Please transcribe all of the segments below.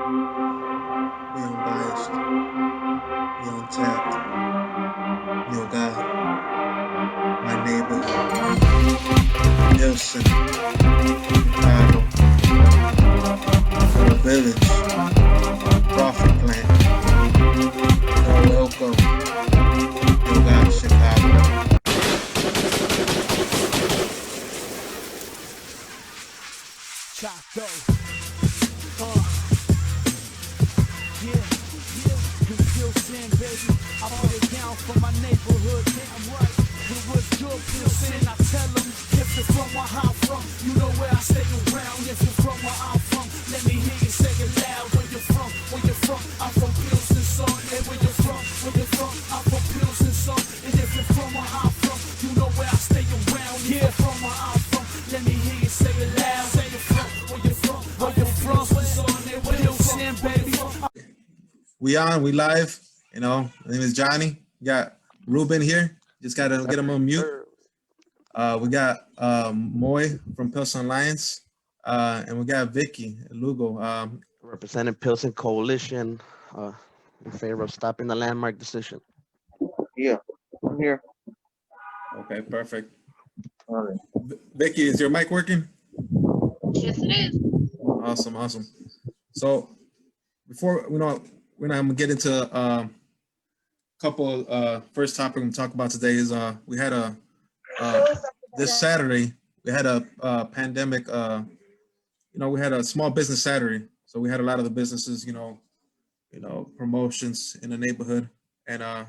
We unbiased, we untapped, yo God, my neighborhood, Pilsen, Chicago, Little Village, Profit Plan, y'all welcome, yo God, Chicago. Chato. Yeah, this Pilsen, baby. I put it down for my neighborhood. Damn right. It was your Pilsen. I tell them if you're from where I'm from, you know where I stay around. If you're from where I'm from, let me hear you say it loud. Where you from? Where you from? I'm from Pilsen, son. And where you from? Where you from? I'm from Pilsen, son. And if you're from where I'm from, you know where I stay around. If you're from where I'm from, let me hear you say it loud. Say it from where you from? Where you from? Son, and where you from, baby? We on, we live. My name is Johnny. We got Ruben here. Just gotta get him on mute. We got Moy from Pilsen Alliance, and we got Vicky Lugo. Representing Pilsen Coalition in favor of stopping the landmark decision. Yeah, I'm here. Okay, perfect. All right. Vicky, is your mic working? Yes, it is. Awesome. So before we're not gonna get into couple first topic we're gonna talk about today is we had a this Saturday we had a pandemic. We had a small business Saturday, so we had a lot of the businesses, promotions in the neighborhood, and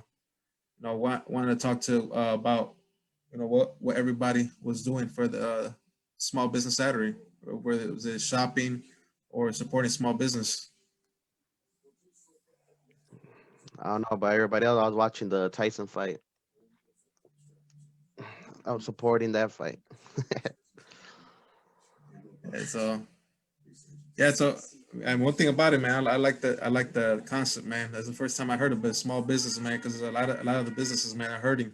wanted to talk to about what everybody was doing for the small business Saturday, whether it was shopping or supporting small business. I don't know about everybody else. I was watching the Tyson fight. I was supporting that fight. And so and one thing about it, man, I like the concept, man. That's the first time I heard of it, small business, man, because a lot of the businesses, man, are hurting.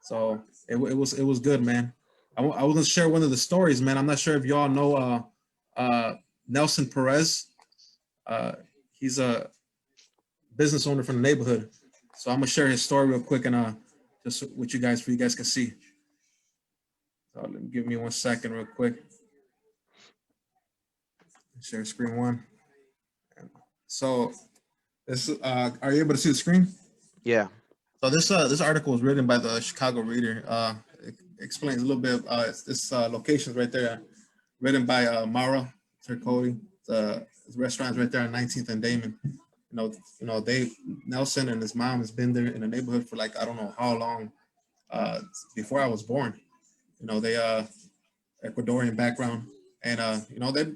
So it was good, man. I was gonna share one of the stories, man. I'm not sure if y'all know Nelson Perez. He's a business owner from the neighborhood. So I'm gonna share his story real quick and just with you guys, for you guys can see. So give me 1 second, real quick. Share screen one. So this are you able to see the screen? Yeah. So this article was written by the Chicago Reader. It explains a little bit of this locations right there, written by Mara Turcoti. The restaurant's right there on 19th and Damon. They Nelson and his mom has been there in the neighborhood for like I don't know how long, before I was born. They Ecuadorian background, and they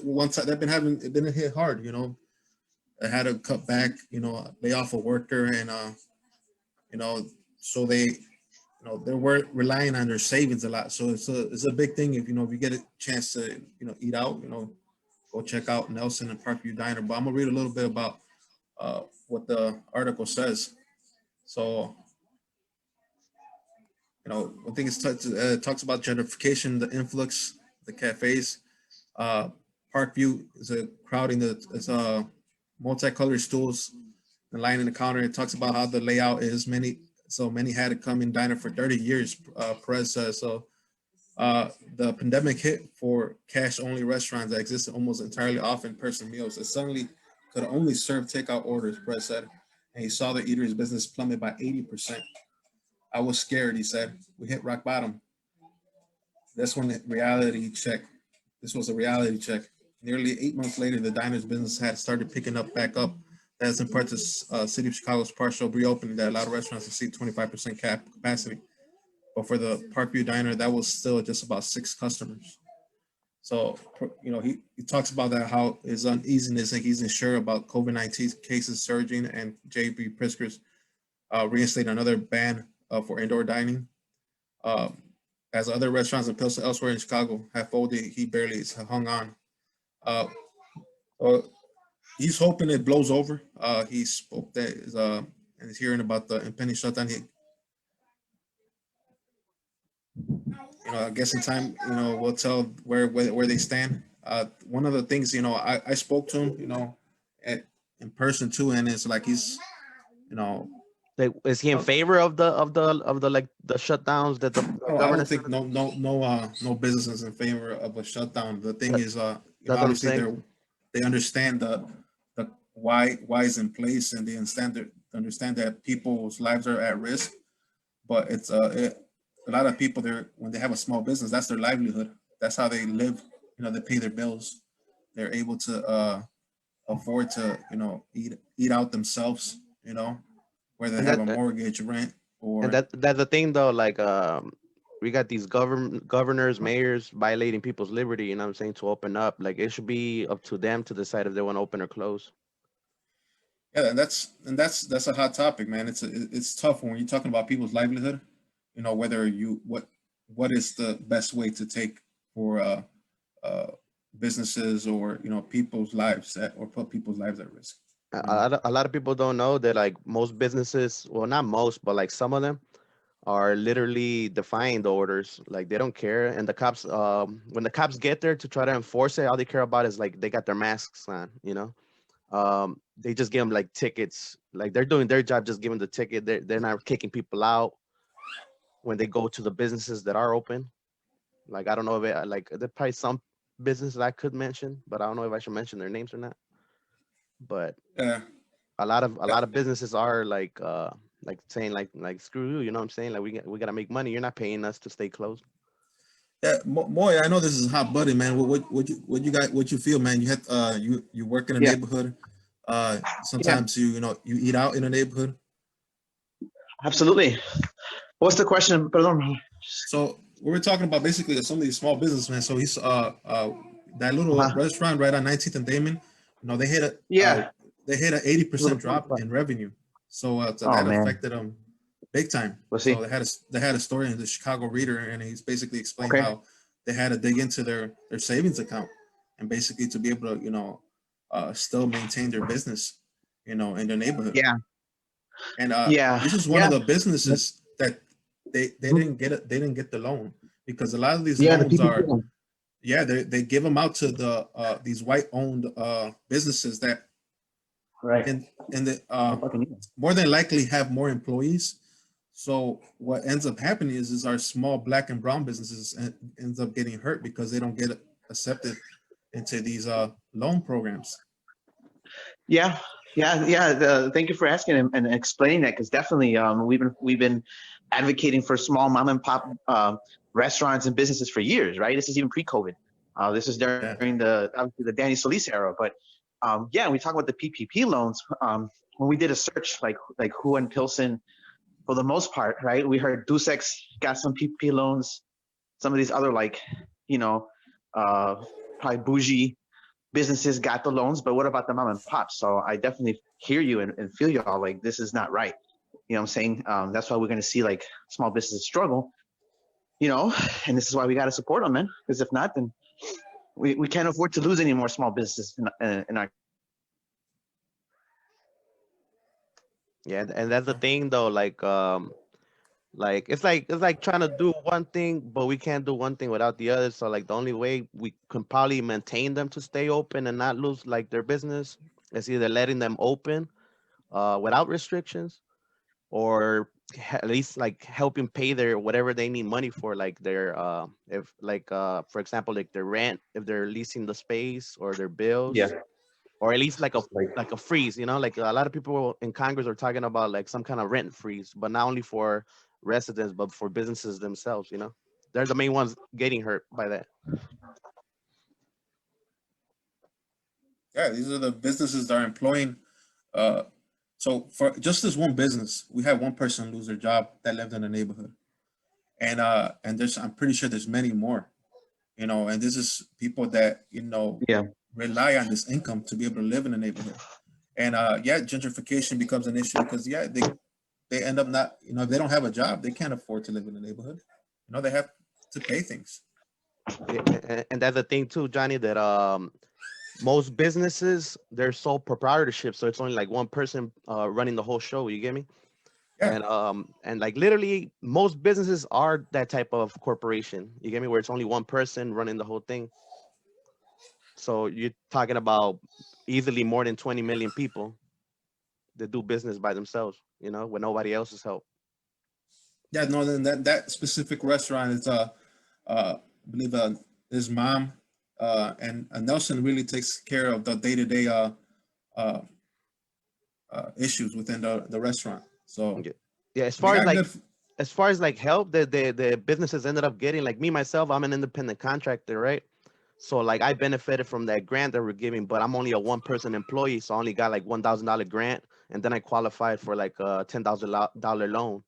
one side they've been hit hard. They had to cut back, lay off a worker, and so they were relying on their savings a lot. So it's a big thing if if you get a chance to eat out, go check out Nelson and Parkview Diner. But I'm gonna read a little bit about what the article says. So one thing is talks about gentrification, the influx, the cafes. Parkview is a crowding. It's multicolored stools and lining the counter. It talks about how the layout is many had to come in diner for 30 years. Perez says so. The pandemic hit for cash-only restaurants that existed almost entirely off in-person meals. It suddenly could only serve takeout orders, Perez said, and he saw the eateries business plummet by 80%. I was scared, he said. We hit rock bottom. That's when the reality check. This was a reality check. Nearly 8 months later, the diner's business had started picking up back up. That's in part to City of Chicago's partial reopening that allowed restaurants to exceed 25% capacity. But for the Parkview Diner, that was still just about 6 customers. So, he talks about that, how his uneasiness, and he's unsure about COVID-19 cases surging, and J.B. Pritzker's reinstate another ban for indoor dining. As other restaurants in Pilsen elsewhere in Chicago have folded, he barely hung on. Uh, uh, he's hoping it blows over. He spoke that and he's hearing about the impending shutdown. I guess in time, we'll tell where they stand. one of the things, I spoke to him, at, in person too, and it's like he's, you know, Like, is he in uh, favor of the like the shutdowns that the oh, I don't government said? think no business is in favor of a shutdown. The thing That, is, that's what I'm obviously saying. they understand the why is in place, and they understand that people's lives are at risk. But a lot of people there, when they have a small business, that's their livelihood. That's how they live. They pay their bills. They're able to afford to eat out themselves. Whether they And have that a mortgage, rent, and or that's the thing though. Like we got these governors, mayors violating people's liberty. You know what I'm saying? To open up, like it should be up to them to decide if they want to open or close. yeah, and that's a hot topic, man. It's tough when you're talking about people's livelihood. Whether what is the best way to take for uh, businesses, or people's lives or put people's lives at risk. A You know, a lot of people don't know that like most businesses, well, not most, but like some of them are literally defying the orders. Like they don't care, and the cops, when the cops get there to try to enforce it, all they care about is like they got their masks on. They just give them like tickets. Like they're doing their job, just giving the ticket. They're not kicking people out when they go to the businesses that are open. Like I don't know if like there probably some businesses I could mention, but I don't know if I should mention their names or not. But yeah, a lot of businesses are like saying like screw you, you know what I'm saying? Like we gotta make money. You're not paying us to stay closed. yeah. Moy, I know this is hot buddy, man. What you feel, man? You work in a Yeah, neighborhood. yeah, Sometimes you eat out in a neighborhood. absolutely. What's the question? Perdón. So we were talking about basically some of these small businessmen. So he's that little Uh-huh. restaurant right on 19th and Damon. They hit a Yeah. 80% drop in revenue. So Oh that man. affected them big time. We'll So see. they had a story in the Chicago Reader, and he's basically explained Okay. how they had to dig into their savings account, and basically to be able to still maintain their business, in their neighborhood. Yeah. And Yeah. this is one of Yeah. the That's- businesses that they mhm. didn't get it. They didn't get the loan because a lot of these Yeah. The loans PPP are, one. yeah, they give them out to these white owned businesses that Right. and the I fucking need them. more than likely have more employees. So what ends up happening is our small black and brown businesses ends up getting hurt because they don't get accepted into these loan programs. Yeah. Yeah. Yeah. Thank you for asking and explaining that because definitely we've been advocating for small mom and pop restaurants and businesses for years. Right. This is even pre-COVID. This is Yeah, during the obviously the Danny Solis era, but yeah, we talk about the PPP loans. When we did a search, like who in Pilsen, for the most part, right? We heard Dusex got some PPP loans. Some of these other you know, uh, probably bougie businesses got the loans, but what about the mom and pop? So I definitely hear you and feel you all like this is not right. You know what I'm saying? That's why we're going to see like small businesses struggle, and this is why we got to support them, man. Because if not, then we can't afford to lose any more small businesses in our. Yeah, and that's the thing though. Like it's like trying to do one thing, but we can't do one thing without the other. So like the only way we can probably maintain them to stay open and not lose like their business is either letting them open without restrictions, or at least like helping pay their whatever they need money for, like their if like for example like their rent if they're leasing the space, or their bills, Yeah. or at least Like like a freeze. Like a lot of people in Congress are talking about like some kind of rent freeze, but not only for residents but for businesses themselves. They're the main ones getting hurt by that. yeah. These are the businesses that are employing. Uh, so for just this one business, we had one person lose their job that lived in the neighborhood, and there's I'm pretty sure there's many more. And this is people that yeah. rely on this income to be able to live in the neighborhood. And yeah, gentrification becomes an issue because yeah, they end up not, if they don't have a job, they can't afford to live in the neighborhood. They have to pay things. Yeah, and that's the thing too, Johnny, that most businesses, they're sole proprietorship, so it's only like one person running the whole show. You get me? Yeah, And like literally most businesses are that type of corporation. You get me? Where it's only one person running the whole thing. So you're talking about easily more than 20 million people that do business by themselves, with nobody else's help. Yeah, no, then that specific restaurant is I believe his mom and Nelson really takes care of the day-to-day uh, issues within the restaurant. So Yeah. Yeah, they got good. as far as like help that the businesses ended up getting, like me myself, I'm an independent contractor, right? So like I benefited from that grant that we're giving, but I'm only a one person employee, so I only got like $1,000 grant, and then I qualified for like a $10,000 loan.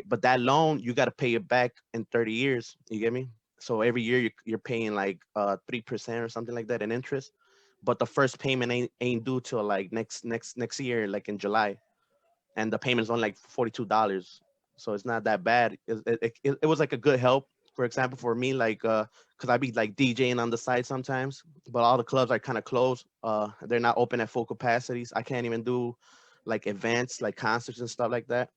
But that loan you got to pay it back in 30 years. You get me? So every year you're paying like 3% or something like that in interest, but the first payment ain't due till like next year, like in July, and the payment's only like $42. So it's not that bad. It was like a good help. For example, for me, like because I be like DJing on the side sometimes, but all the clubs are kind of closed. They're not open at full capacities. I can't even do like events, like concerts and stuff like that.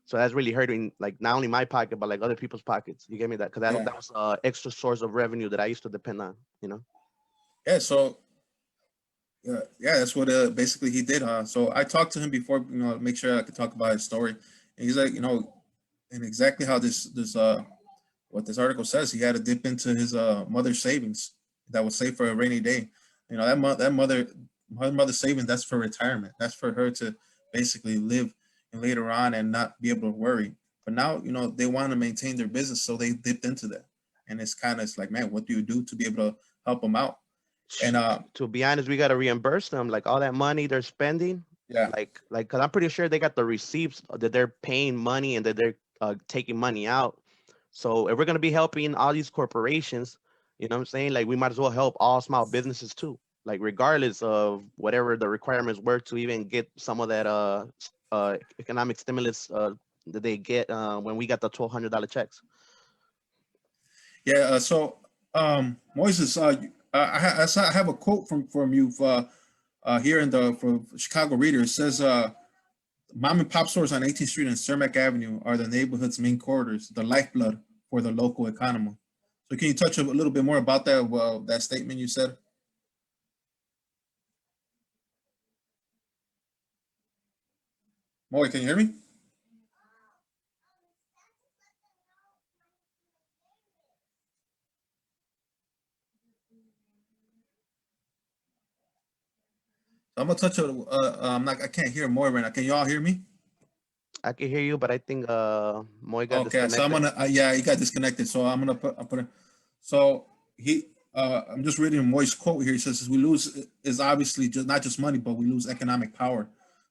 So that's really hurting, like not only my pocket, but like other people's pockets. You get me that? Because Yeah, that was extra source of revenue that I used to depend on. yeah. So yeah, that's what basically he did. So I talked to him before, make sure I could talk about his story. And he's like, and exactly how this what this article says, he had to dip into his mother's savings that was saved for a rainy day. Her mother's savings, that's for retirement. That's for her to basically live and later on and not be able to worry. But now, they want to maintain their business, so they dipped into that. And it's like, man, what do you do to be able to help them out? And To be honest, we got to reimburse them like all that money they're spending. yeah, Because I'm pretty sure they got the receipts that they're paying money and that they're taking money out. So if we're gonna be helping all these corporations, what I'm saying, like we might as well help all small businesses too. Like regardless of whatever the requirements were to even get some of that economic stimulus that they get when we got the $1,200 checks. yeah. So Moises, I have a quote from you here in the for Chicago Reader. It says, "Mom and pop stores on 18th Street and Cermak Avenue are the neighborhood's main corridors, the lifeblood for the local economy." So, can you touch a little bit more about that? Well, that statement you said. Moy, can you hear me? So I'm gonna touch on. I'm not. I can't hear Moy right now. Can you all hear me? I can hear you, but I think Moy got Okay, so I'm disconnected. gonna. Yeah, he got disconnected. So I'm gonna put. I put it. So he. I'm just reading Moy's quote here. He says, "We lose is obviously just not just money, but we lose economic power."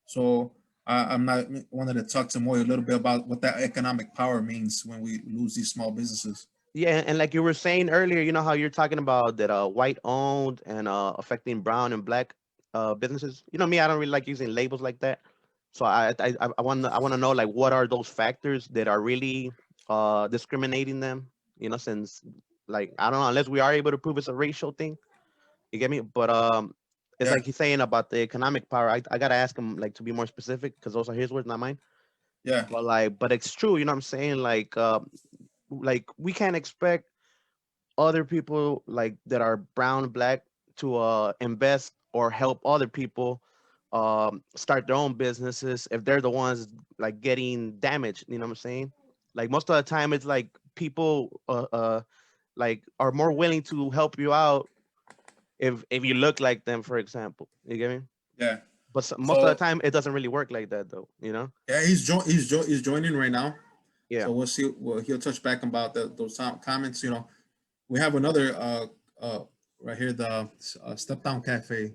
So I'm not wanted to talk to Moy a little bit about what that economic power means when we lose these small businesses. Yeah, and like you were saying earlier, you know how you're talking about that white owned and affecting brown and black businesses. You know me, I don't really like using labels like that. So I want to know like what are those factors that are really discriminating them, since like I don't know, unless we are able to prove it's a racial thing. You get me? But it's Yeah, like he's saying about the economic power. I gotta ask him like to be more specific because those are his words, not mine. yeah, But it's true, you know what I'm saying? Like we can't expect other people like that are brown, black to invest or help other people start their own businesses if they're the ones like getting damaged. You know what I'm saying? Like most of the time, it's like people like are more willing to help you out if you look like them, for example. You get me? yeah. But most of the So time, it doesn't really work like that, though. You know? yeah, he's joining right now. Yeah. So we'll see. Well, he'll touch back about those comments. We have another right here, the Step Down Cafe.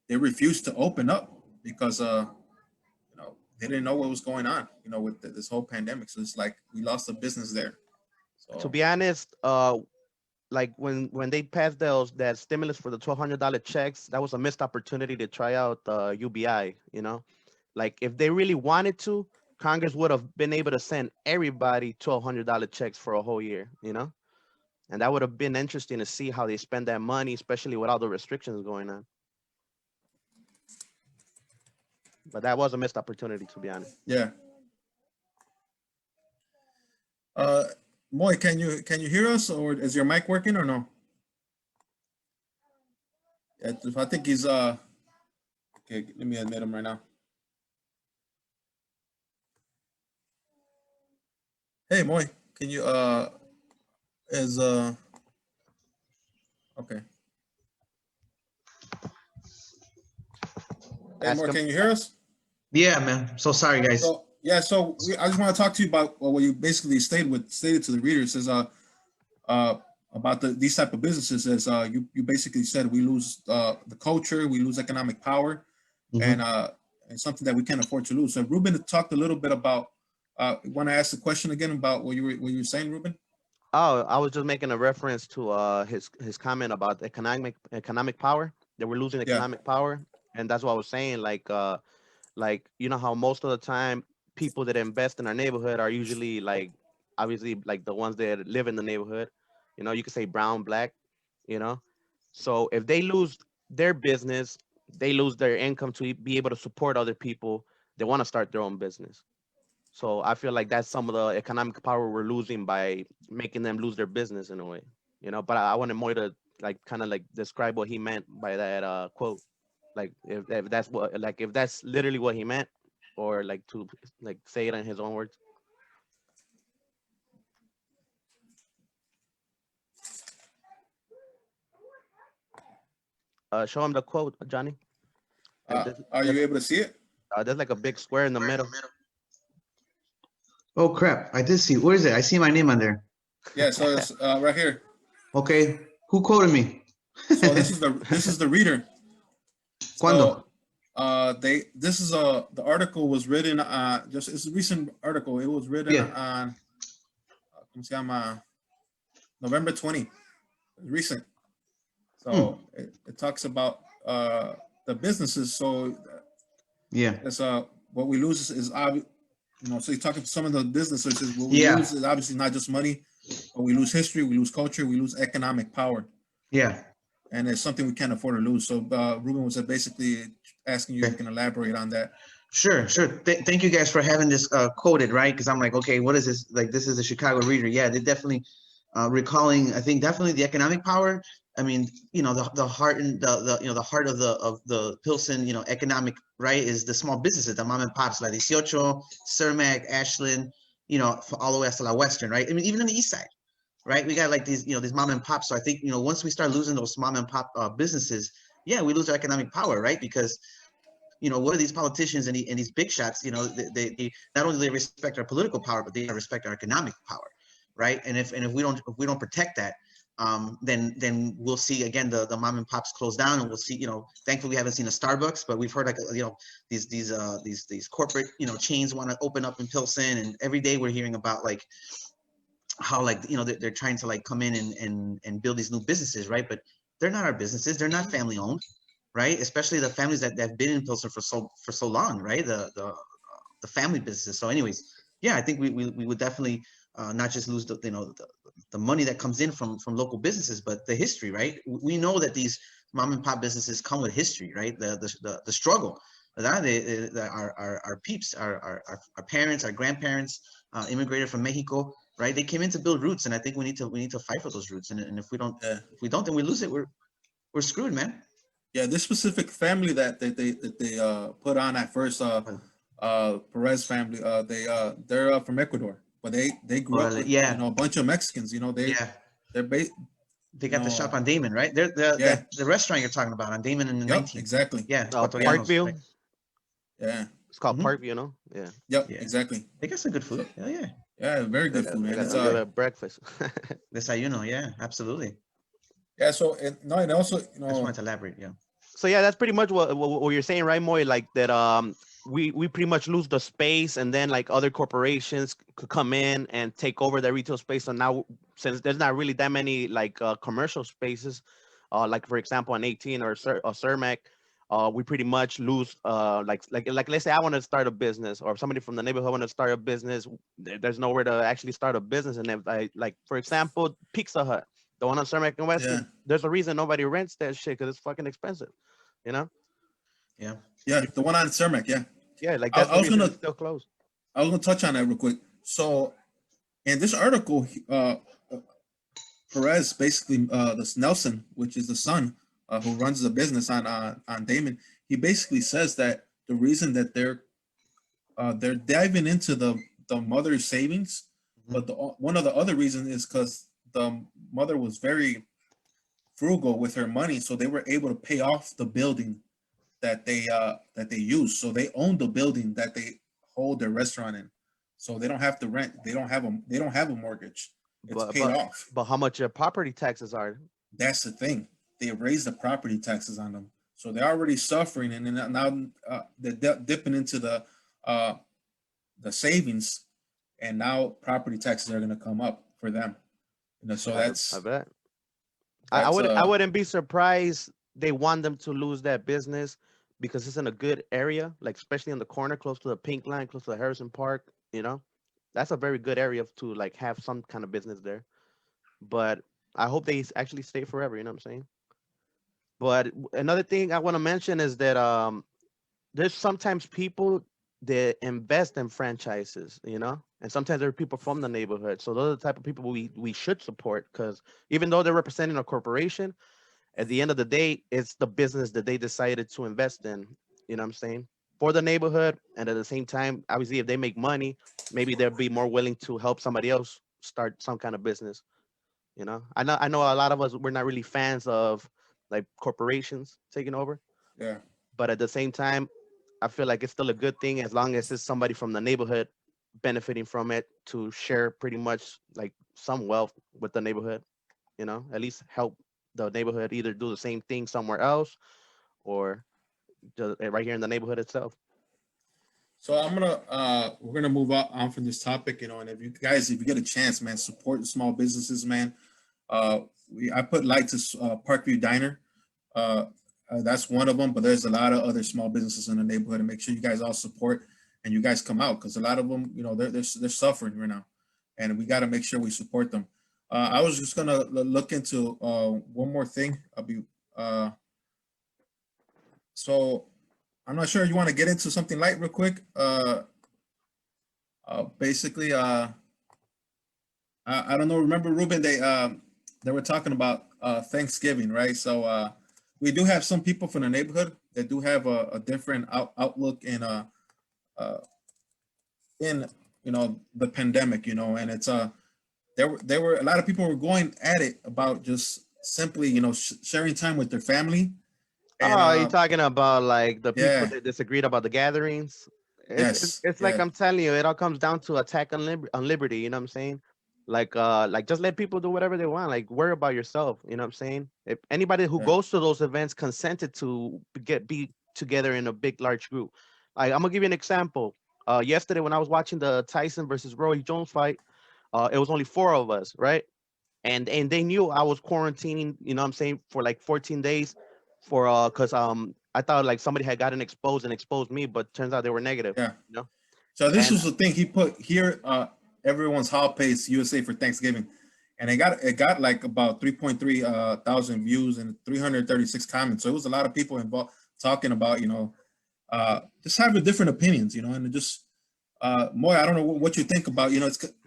They refused to open up because they didn't know what was going on. With this whole pandemic. So it's like we lost a business there. To So be honest, like when they passed that stimulus for the $1,200 checks, that was a missed opportunity to try out UBI. Like if they really wanted to, Congress would have been able to send everybody $1,200 checks for a whole year. And that would have been interesting to see how they spend that money, especially with all the restrictions going on. But that was a missed opportunity, to be honest. yeah. Uh, Moy, can you hear us, or is your mic working or no? I think he's okay, let me admit him right now. Hey Moy, can you is okay. Hey Ask Moy, him. can you hear us? Yeah, man. So sorry, guys. So yeah, I just want to talk to you about what you basically stated to the readers is about these type of businesses is you basically said we lose the culture, we lose economic power, Mhm. and something that we can't afford to lose. So Ruben talked a little bit about. Want to ask the question again about what you were saying, Ruben? Oh, I was just making a reference to his comment about economic power. That we're losing Yeah, economic power, and that's what I was saying. Like you know how most of the time people that invest in our neighborhood are usually like obviously like the ones that live in the neighborhood. You know, you could say brown, black. You know, so if they lose their business, they lose their income to be able to support other people. They want to start their own business. So I feel like that's some of the economic power we're losing by making them lose their business in a way, you know. But I wanted more to like kind of like describe what he meant by that quote, like if that's what like if that's literally what he meant, or like to like say it in his own words. Show him the quote, Johnny. There's, are there's, you able to see it? there's like a big square in the middle. Oh crap! I did see. Where is it? I see my name on there. Yeah, so it's right here. Okay, who quoted me? So this is the reader. ¿Cuándo? So this is the article was written just it's a recent article. It was written Yeah. on ¿cómo se llama? November 20. Recent. Hmm. So it talks about the businesses. So Yeah. that's what we lose is obvious. You know, so he's talking to some of the businesses. Is what we Yeah. lose is obviously not just money, but we lose history, we lose culture, we lose economic power, Yeah. and it's something we can't afford to lose. So Ruben was basically asking you if you Okay. can elaborate on that. Sure, sure. Thank you guys for having this quoted, right? Because I'm like, okay, what is this? Like, this is the Chicago Reader. Yeah, they're definitely recalling. I think definitely the economic power. I mean, you know, the heart and the you know the heart of the Pilsen, you know, economic right is the small businesses, the mom and pops, like 18, Cermak, Ashland, you know, all the way to La Western, right? I mean, even in the East Side, right? We got like these, you know, these mom and pops. So I think, you know, once we start losing those mom and pop businesses, yeah, we lose our economic power, right? Because you know, what are these politicians and these big shots? You know, they not only do they respect our political power, but they respect our economic power, right? And if we don't protect that, then we'll see again the mom and pops close down, and we'll see, you know, thankfully we haven't seen a Starbucks, but we've heard like, you know, these corporate, you know, chains want to open up in Pilsen, and every day we're hearing about like how, like, you know, they're trying to like come in and build these new businesses, right? But they're not our businesses, they're not family owned, right? Especially the families that have been in Pilsen for so long, right? The family businesses. So, anyways, yeah, I think we would definitely not just lose the, you know, the money that comes in from local businesses, but the history, right? We know that these mom and pop businesses come with history, right? The struggle. Our peeps, our parents, our grandparents immigrated from Mexico, right? They came in to build roots, and I think we need to fight for those roots. And if we don't, Yeah. then we lose it. We're screwed, man. Yeah, this specific family that they put on at first, Perez family, they're from Ecuador, but they grew up with, you Yeah, know, a bunch of Mexicans. You know, yeah. they're They you got the know, shop on Damon, right? They're yeah, the restaurant you're talking about on Damon and the yep, 19. exactly, Yeah, yeah, Ecuatorianos, Parkview. right? yeah, It's called Mhm. Parkview, no? Yeah. yep, Yeah, exactly. they got some good food. So Hell yeah, yeah, very They good got, food, they man. got It's hell some yeah. good breakfast. Desayuno, yeah, absolutely. yeah. So no, and also, you I just know, wanted to elaborate. Yeah, So yeah, that's pretty much what you're saying, right, Moy? Like that we pretty much lose the space, and then like other corporations could come in and take over the retail space. So now, since there's not really that many like commercial spaces, like for example an 18 or Cermac, we pretty much lose like let's say I want to start a business, or somebody from the neighborhood want to start a business. There's nowhere to actually start a business, and if I like for example Pizza Hut, the one on Cermac and yeah, Western, there's a reason nobody rents that shit because it's fucking expensive, you know? yeah. yeah, the one on Cermak, yeah. Yeah, like I, that's I the was reason gonna it's still closed. I was gonna touch on that real quick. So in this article, Perez basically this Nelson, which is the son, who runs the business on Damon, he basically says that the reason that they're diving into the mother's savings, but one of the other reasons is because the mother was very frugal with her money, so they were able to pay off the building that they use. So they own the building that they hold their restaurant in, so they don't have to rent. They don't have a mortgage. It's But paid off. how much your property taxes are? That's the thing. They raised the property taxes on them, so they're already suffering, and then now they're dipping into the savings, and now property taxes are going to come up for them. So I bet. that's I wouldn't be surprised they want them to lose that business because it's in a good area, like especially in the corner, close to the Pink Line, close to the Harrison Park. That's a very good area to like have some kind of business there. But I hope they actually stay forever. You know what I'm saying? But another thing I want to mention is that there's sometimes people that invest in franchises, and sometimes there are people from the neighborhood. So those are the type of people we should support because even though they're representing a corporation, at the end of the day, it's the business that they decided to invest in. You know what I'm saying? For the neighborhood, and at the same time, obviously, if they make money, maybe they'll be more willing to help somebody else start some kind of business. I know a lot of us we're not really fans of like corporations taking over, yeah. but at the same time, I feel like it's still a good thing as long as it's somebody from the neighborhood benefiting from it to share pretty much like some wealth with the neighborhood. At least help the neighborhood either do the same thing somewhere else or just right here in the neighborhood itself. So we're gonna move on from this topic, and if you get a chance, man, support the small businesses, man. I put light to Parkview Diner. That's one of them, but there's a lot of other small businesses in the neighborhood, and make sure you guys all support and you guys come out because a lot of them, they're suffering right now, and we got to make sure we support them. I was just gonna look into one more thing. So I'm not sure you want to get into something light real quick. Basically, I don't know. Remember, Ruben? They were talking about Thanksgiving, right? So we do have some people from the neighborhood that do have a different outlook uh, in the pandemic, and it's there were a lot of people were going at it about just simply sharing time with their family. And Oh, you're talking about like the people yeah, that disagreed about the gatherings. yes, It's like yeah, I'm telling you, it all comes down to attack on liberty. You know what I'm saying? Like just let people do whatever they want. Like worry about yourself. You know what I'm saying? If anybody who yeah, goes to those events consented to be together in a big large group, like I'm gonna give you an example. Yesterday when I was watching the Tyson versus Roy Jones fight, it was only four of us, right? And they knew I was quarantining, you know what I'm saying, for like 14 days for because I thought like somebody had gotten exposed and exposed me, but turns out they were negative, yeah. you know. So this And was the thing he put here. Everyone's hall pace USA for Thanksgiving, and it got like about 3.3 thousand views and 336 comments. So it was a lot of people involved talking about just having different opinions, and just more. I don't know what you think about.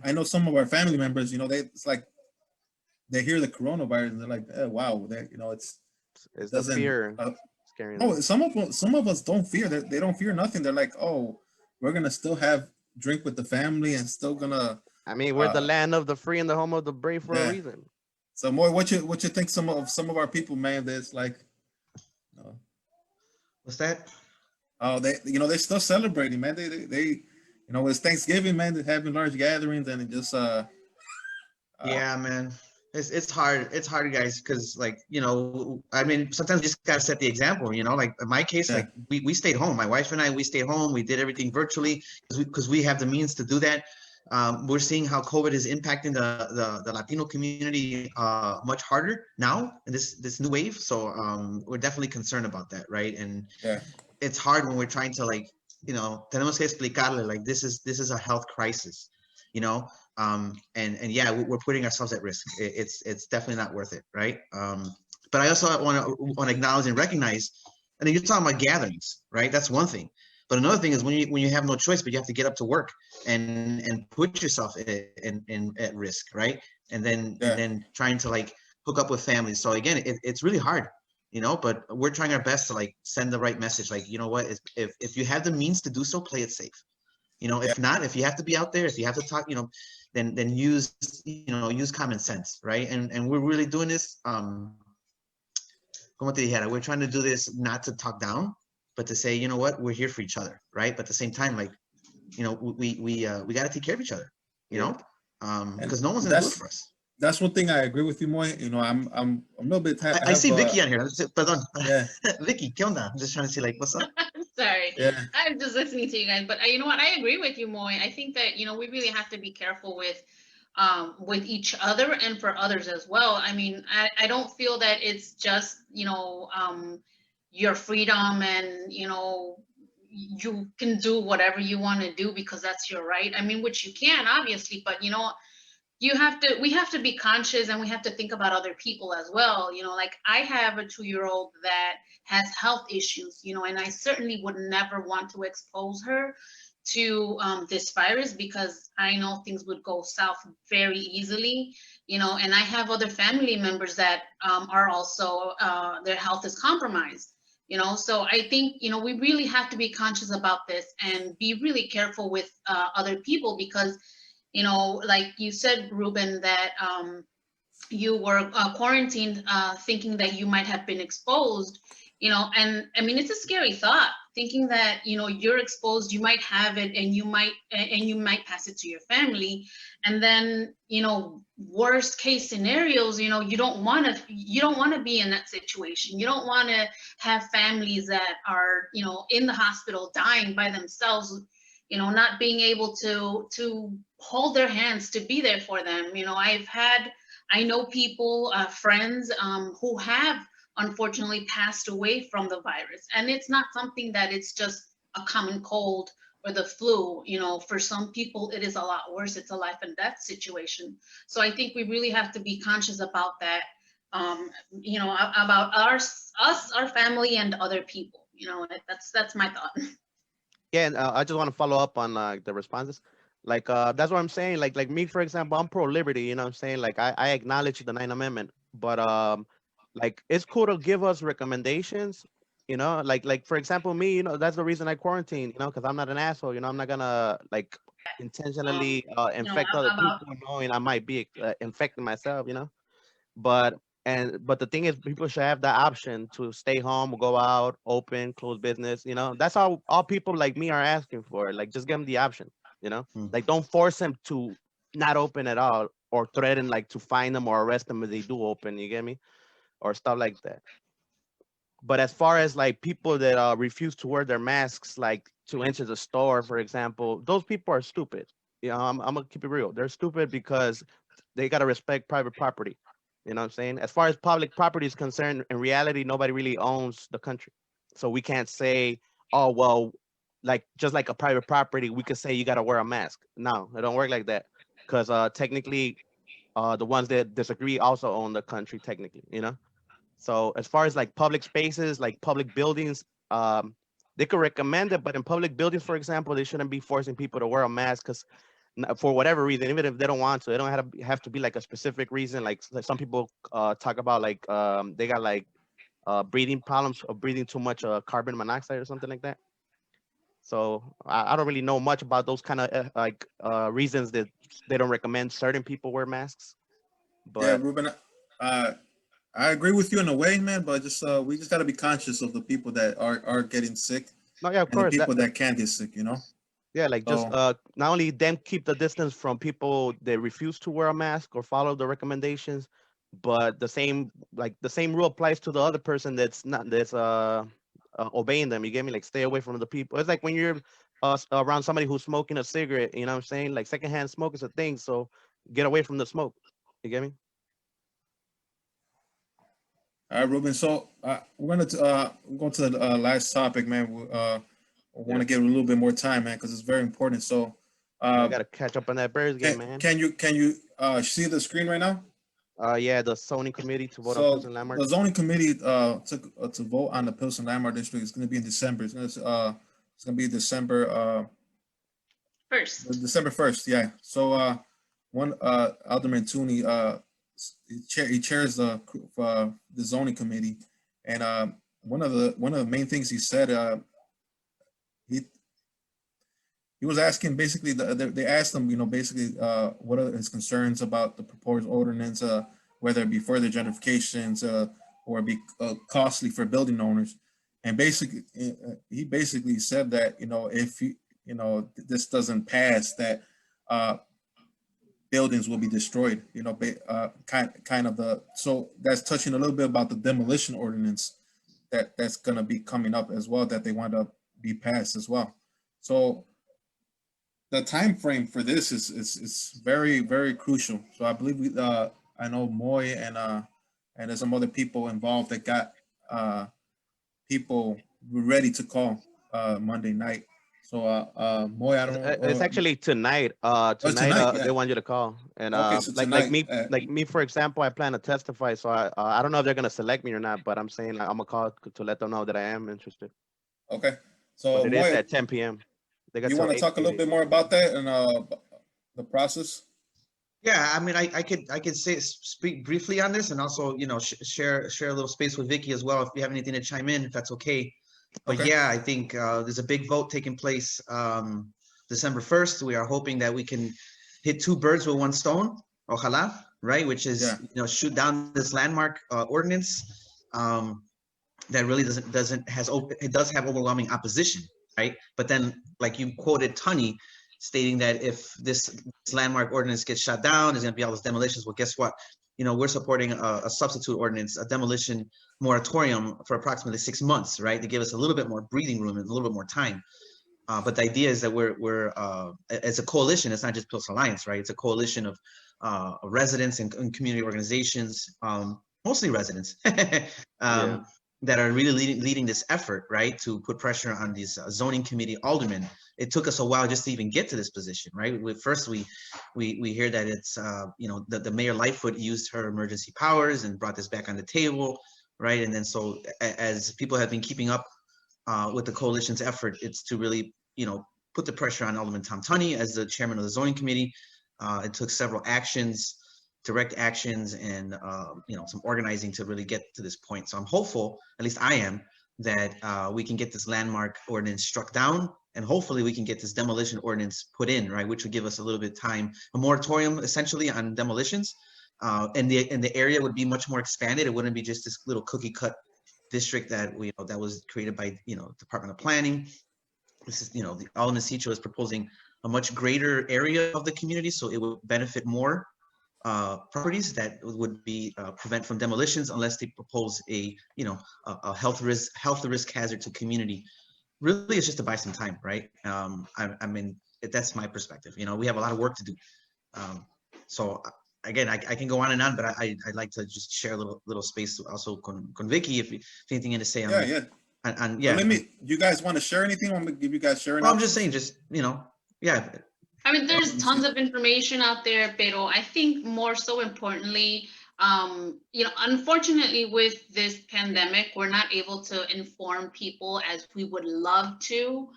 I know some of our family members. It's like they hear the coronavirus and they're like, wow, that it it's the doesn't. fear scaring No, them. some of us don't fear. They don't fear nothing. They're like, oh, we're gonna still have drink with the family and still gonna, I mean, we're the uh, land of the free and the home of the brave for a yeah. reason. So more, what you think? Some of our people, man, that's like, uh, What's that? oh, they're still celebrating, man. It's Thanksgiving, man. They're having large gatherings and it just uh Yeah, man. It's hard. It's hard, guys, because like, I mean, sometimes you just gotta set the example, like in my case, yeah, like we stayed home. My wife and I, we stayed home. We did everything virtually because we have the means to do that. We're seeing how COVID is impacting the Latino community much harder now in this new wave. So we're definitely concerned about that, right? And yeah, it's hard when we're trying to like, tenemos que explicarle like this is a health crisis, you know, and yeah, we're putting ourselves at risk. It's definitely not worth it, right? But I also want to acknowledge and recognize, and then you're talking about gatherings, right? That's one thing. But another thing is when you have no choice, but you have to get up to work and put yourself in at risk, right? And then yeah, trying to like hook up with families. So again, it's really hard. you know, but we're trying our best to like send the right message. Like, you know what, if you have the means to do so, play it safe. You know, Yeah. if not, if you have to be out there, if you have to talk, you know, then use, you know, use common sense, right? And we're really doing this. Como te dijera, we're trying to do this not to talk down, but to say, you know what, we're here for each other, right? But at the same time, like, you know, we got to take care of each other, you Yeah. know, And because no one's gonna do it that's for us. that's one thing I agree with you, Moy. You know, I'm a little bit. I I have see Vicky on here. Perdón. yeah, Vicky, ¿qué onda? I'm just trying to see like, what's up? I'm sorry. yeah, I'm just listening to you guys, but you know what? I agree with you, Moy. I think that we really have to be careful with each other and for others as well. I mean, I don't feel that it's just your freedom and you can do whatever you want to do because that's your right. I mean, which you can obviously, but we have to be conscious and we have to think about other people as well. Like I have a 2-year-old that has health issues, and I certainly would never want to expose her to this virus because I know things would go south very easily, and I have other family members that are also their health is compromised. So I think we really have to be conscious about this and be really careful with other people because like you said, Ruben, that you were quarantined thinking that you might have been exposed, and I mean, it's a scary thought thinking that, you're exposed, you might have it and you might pass it to your family. And then, worst case scenarios, you don't want to be in that situation. You don't want to have families that are, in the hospital dying by themselves, not being able to hold their hands, to be there for them. I know people, friends, who have unfortunately passed away from the virus. And it's not something that it's just a common cold or the flu. For some people, it is a lot worse. It's a life and death situation. So I think we really have to be conscious about that, about us, our family, and other people. That's my thought. Yeah, and I just want to follow up on the responses. Like that's what I'm saying. Like me, for example, I'm pro liberty. You know what I'm saying? Like I acknowledge the Ninth Amendment, but like it's cool to give us recommendations. Like for example, me, that's the reason I quarantine. Because I'm not an asshole. I'm not gonna like intentionally infect other About people, knowing I might be infecting myself. But but the thing is, people should have the option to stay home, go out, open, close business. That's all people like me are asking for. Like, just give them the option. Hmm. Like, don't force them to not open at all, or threaten like to fine them or arrest them if they do open. You get me? Or stuff like that. But as far as like people that refuse to wear their masks, like to enter the store, for example, those people are stupid. I'm gonna keep it real. They're stupid because they gotta respect private property. You know what I'm saying? As far as public property is concerned, in reality, nobody really owns the country, so we can't say, "Oh well," like just like a private property, we could say you gotta wear a mask. No, it don't work like that, because technically, the ones that disagree also own the country technically. So as far as like public spaces, like public buildings, they could recommend it, but in public buildings, for example, they shouldn't be forcing people to wear a mask because for whatever reason, even if they don't want to, they don't have to be like a specific reason. Like some people talk about like they got like breathing problems or breathing too much carbon monoxide or something like that. So I don't really know much about those kind of reasons that they don't recommend certain people wear masks. yeah, But Ruben. Uh, I agree with you in a way, man. But just we just got to be conscious of the people that are getting sick no, yeah, of and the course people that can't get sick. yeah, like just So not only them keep the distance from people that refuse to wear a mask or follow the recommendations, but the same rule applies to the other person that's obeying them. You get me? Like stay away from the people. It's like when you're around somebody who's smoking a cigarette. You know what I'm saying? Like secondhand smoke is a thing, so get away from the smoke. You get me? all right, Ruben. So we're gonna go to the last topic, man. I want Yeah. to give it a little bit more time, man, because it's very important. So, Yeah, I uh, gotta catch up on that Bears game, man. can you see the screen right now? Yeah, the zoning committee to vote on So Pilsen Landmark. the zoning committee took to vote on the Pilsen Landmark District. It's going to be in December. It's gonna be December First. December 1st. Yeah. So one Alderman Tooney he chairs the zoning committee, And one of the main things he said, he he was asking basically they asked him, basically what are his concerns about the proposed ordinance, whether it be further gentrifications or be costly for building owners. And basically, he basically said that if this doesn't pass, that buildings will be destroyed. Kind of the so that's touching a little bit about the demolition ordinance that's going to be coming up as well, that they want to be passed as well. So the time frame for this is very, very crucial. So I believe I know Moy and there's some other people involved that got people ready to call Monday night. So Moy, I don't know. It's actually tonight. Tonight, Tonight, they yeah. want you to call. And Okay, so like tonight, me, for example, I plan to testify. So I don't know if they're gonna select me or not, but I'm saying I'm gonna call to let them know that I am interested. okay. But So it is Moy, at 10 p.m. They got you till want to 8 talk a little p.m. bit more about that and the process? Yeah, I mean, I could speak briefly on this, and also, share a little space with Vicky as well if you have anything to chime in, if that's okay. But Okay. yeah, I think there's a big vote taking place December 1st. We are hoping that we can hit two birds with one stone, ojalá, right? Which is shoot down this landmark ordinance that really it does have overwhelming opposition, right? But then, like you quoted Tunney, stating that if this landmark ordinance gets shut down, there's going to be all those demolitions. Well, guess what? We're supporting a substitute ordinance, a demolition moratorium for approximately 6 months, right? To give us a little bit more breathing room and a little bit more time. But the idea is that we're as a coalition. It's not just Pilsen Alliance, right? It's a coalition of residents and community organizations, mostly residents, that are really leading this effort, right, to put pressure on these zoning committee aldermen. It took us a while just to even get to this position, right? First, we hear that it's the Mayor Lightfoot used her emergency powers and brought this back on the table, right? And then so as people have been keeping up with the coalition's effort, it's to really put the pressure on Alderman Tom Tunney as the chairman of the zoning committee. It took several actions, direct actions, and some organizing to really get to this point. So I'm hopeful, at least I am, that we can get this landmark ordinance struck down, and hopefully we can get this demolition ordinance put in, right, which would give us a little bit of time, a moratorium essentially on demolitions, and the area would be much more expanded. It wouldn't be just this little cookie cut district that that was created by Department of Planning. This is the Alderman Cicho is proposing a much greater area of the community, so it would benefit more properties that would be prevent from demolitions unless they propose a health risk hazard to community. Really, it's just to buy some time, right? I mean, that's my perspective. We have a lot of work to do. So again, I can go on and on, but I'd like to just share a little space also con Vicky if anything to say on you guys want to share anything? I'm gonna give you guys sharing. Well, I'm just saying, yeah. I mean, there's tons of information out there, pero I think more so importantly, unfortunately with this pandemic, we're not able to inform people as we would love to.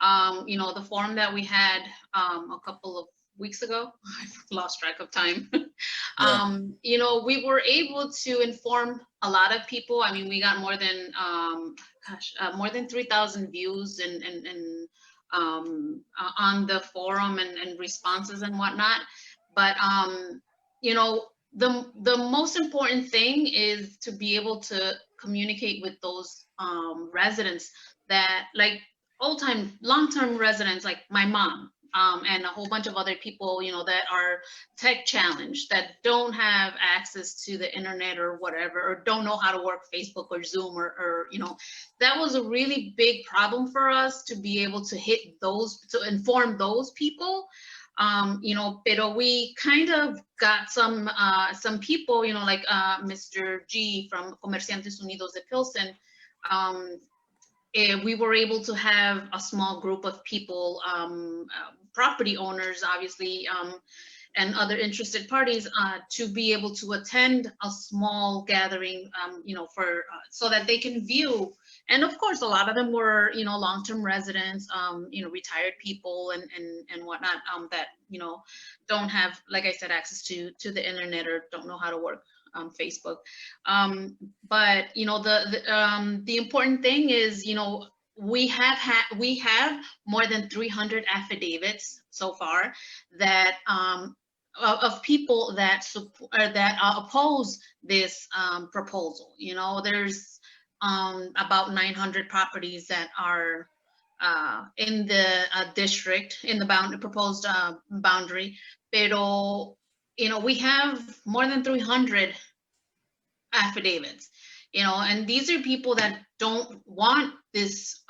The forum that we had a couple of weeks ago, I've lost track of time. We were able to inform a lot of people. I mean, we got more than more than 3,000 views and on the forum and responses and whatnot. But the most important thing is to be able to communicate with those residents that, like, long-term residents, like my mom, and a whole bunch of other people, that are tech challenged, that don't have access to the internet or whatever, or don't know how to work Facebook or Zoom or that was a really big problem for us to be able to to inform those people. Pero we kind of got some people, like Mr. G from Comerciantes Unidos de Pilsen. We were able to have a small group of people, property owners, obviously, and other interested parties, to be able to attend a small gathering, so that they can view. And of course, a lot of them were, long-term residents, retired people and whatnot, that, don't have, like I said, access to the internet or don't know how to work Facebook. But the important thing is, we have more than 300 affidavits so far that of people that support or that oppose this proposal. There's about 900 properties that are in the district, in the proposed boundary. Pero, we have more than 300 affidavits, and these are people that don't want this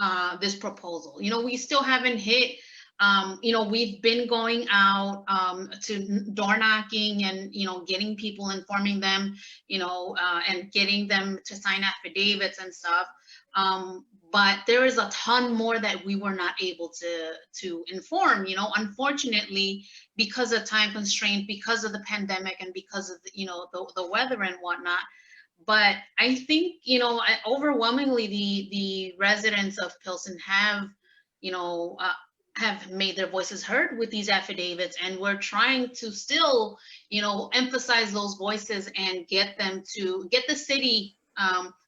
proposal. We still haven't hit. We've been going out to door knocking and getting people, informing them, and getting them to sign affidavits and stuff. But there is a ton more that we were not able to inform. Unfortunately, because of time constraint, because of the pandemic, and because of the weather and whatnot. But I think overwhelmingly the residents of Pilsen have made their voices heard with these affidavits, and we're trying to still emphasize those voices and get the city,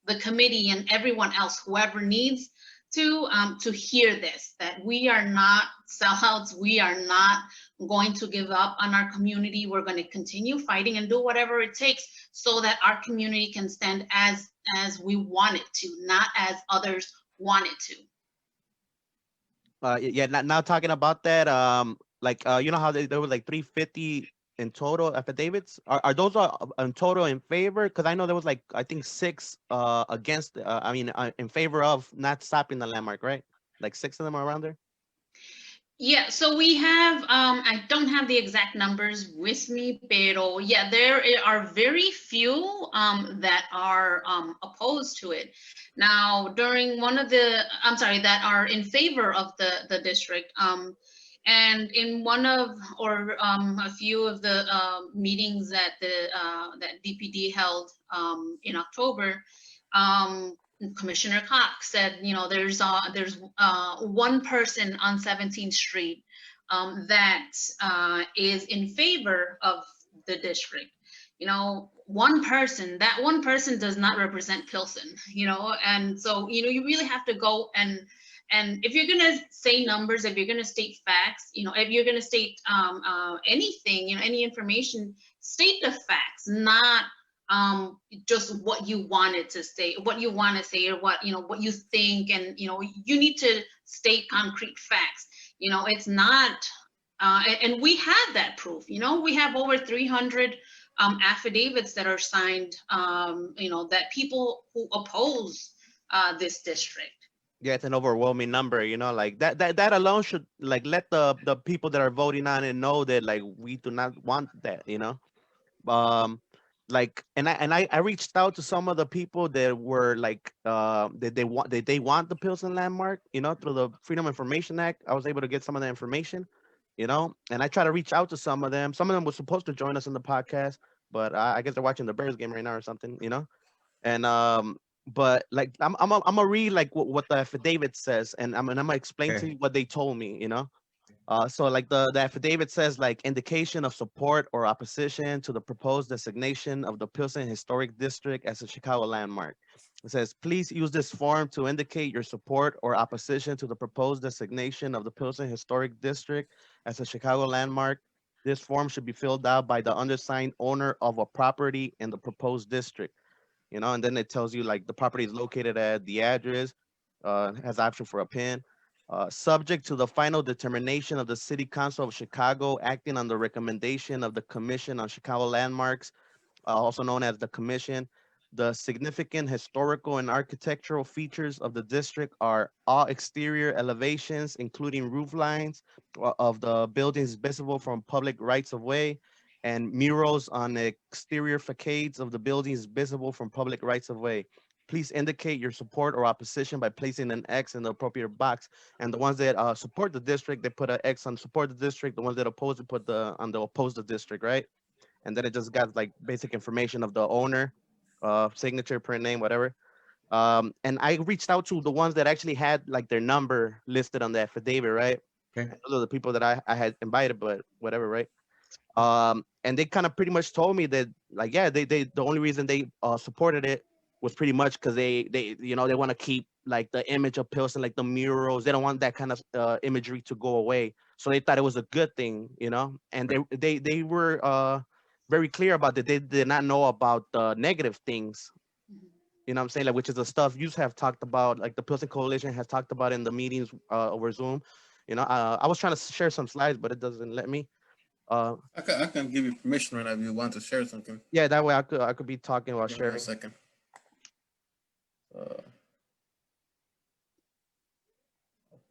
the committee, and everyone else, whoever needs to hear this, that we are not sellouts. We are not going to give up on our community. We're going to continue fighting and do whatever it takes so that our community can stand as we want it to, not as others want it to. Yeah, now talking about that, how there was like 350 in total affidavits. Are those in total in favor? Because I know there was I think 6 against. In favor of not stopping the landmark, right? Like 6 of them are around there. Yeah, so we have, I don't have the exact numbers with me, pero yeah, there are very few that are opposed to it. Now, during that are in favor of the district. And in one of, or a few of the meetings that that DPD held in October, Commissioner Cox said, there's one person on 17th Street that is in favor of the district. One person does not represent Pilsen, and so, you really have to go and if you're going to say numbers, if you're going to state facts, if you're going to state anything, any information, state the facts, not just what you wanted to say, what you want to say, or what you think, and you need to state concrete facts. It's not, and we have that proof. We have over 300 affidavits that are signed. That people who oppose this district. Yeah, it's an overwhelming number. That alone should let the people that are voting on it know that we do not want that. I reached out to some of the people that were that they want the Pilsen landmark, through the Freedom Information Act. I was able to get some of the information, and I try to reach out to some of them. Some of them were supposed to join us in the podcast, but I guess they're watching the Bears game right now or something, and but I'm gonna read what the affidavit says, and I'm gonna explain to you what they told me, So the affidavit says indication of support or opposition to the proposed designation of the Pilsen Historic District as a Chicago landmark. It says, please use this form to indicate your support or opposition to the proposed designation of the Pilsen Historic District as a Chicago landmark. This form should be filled out by the undersigned owner of a property in the proposed district. And then it tells you the property is located at the address, has option for a PIN. Subject to the final determination of the City Council of Chicago acting on the recommendation of the Commission on Chicago Landmarks, also known as the Commission, the significant historical and architectural features of the district are all exterior elevations, including roof lines of the buildings visible from public rights of way, and murals on the exterior facades of the buildings visible from public rights of way. Please indicate your support or opposition by placing an X in the appropriate box. And the ones that support the district, they put an X on support the district. The ones that oppose it put on the oppose the district, right? And then it just got basic information of the owner, signature, print name, whatever. And I reached out to the ones that actually had their number listed on the affidavit, right? Okay. And those are the people that I had invited, but whatever, right? And they kind of pretty much told me that, like, yeah, they the only reason they supported it was pretty much because they you know, they want to keep like the image of Pilsen, like the murals. They don't want that kind of imagery to go away. So they thought it was a good thing, you know. And they were very clear about that. They did not know about the negative things. You know what I'm saying? Like, which is the stuff you have talked about, like the Pilsen Coalition has talked about in the meetings over Zoom. You know, I was trying to share some slides, but it doesn't let me. I can give you permission right now if you want to share something. Yeah, that way I could be talking while Give me sharing. 1 second.